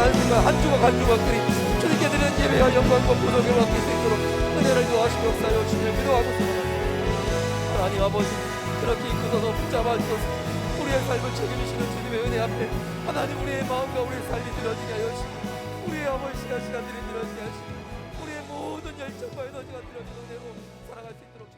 한 조각 한 조각들이 주님께 드리는 예배와 영광과 보석을 맡길 수 있도록 은혜를 더하시고 역사하여 주시기를 기도하고 소망합니다. 하나님 아버지 그렇게 이끄소서 붙잡아 주소서. 우리의 삶을 책임지시는 주님의 은혜 앞에 하나님 우리의 마음과 우리의 삶이 드러지게 하여 주시고, 우리의 아버지 시간들이 드러지게 하시고, 우리의 모든 열정과 에너지가 드러지는 은혜로 살아갈 수 있도록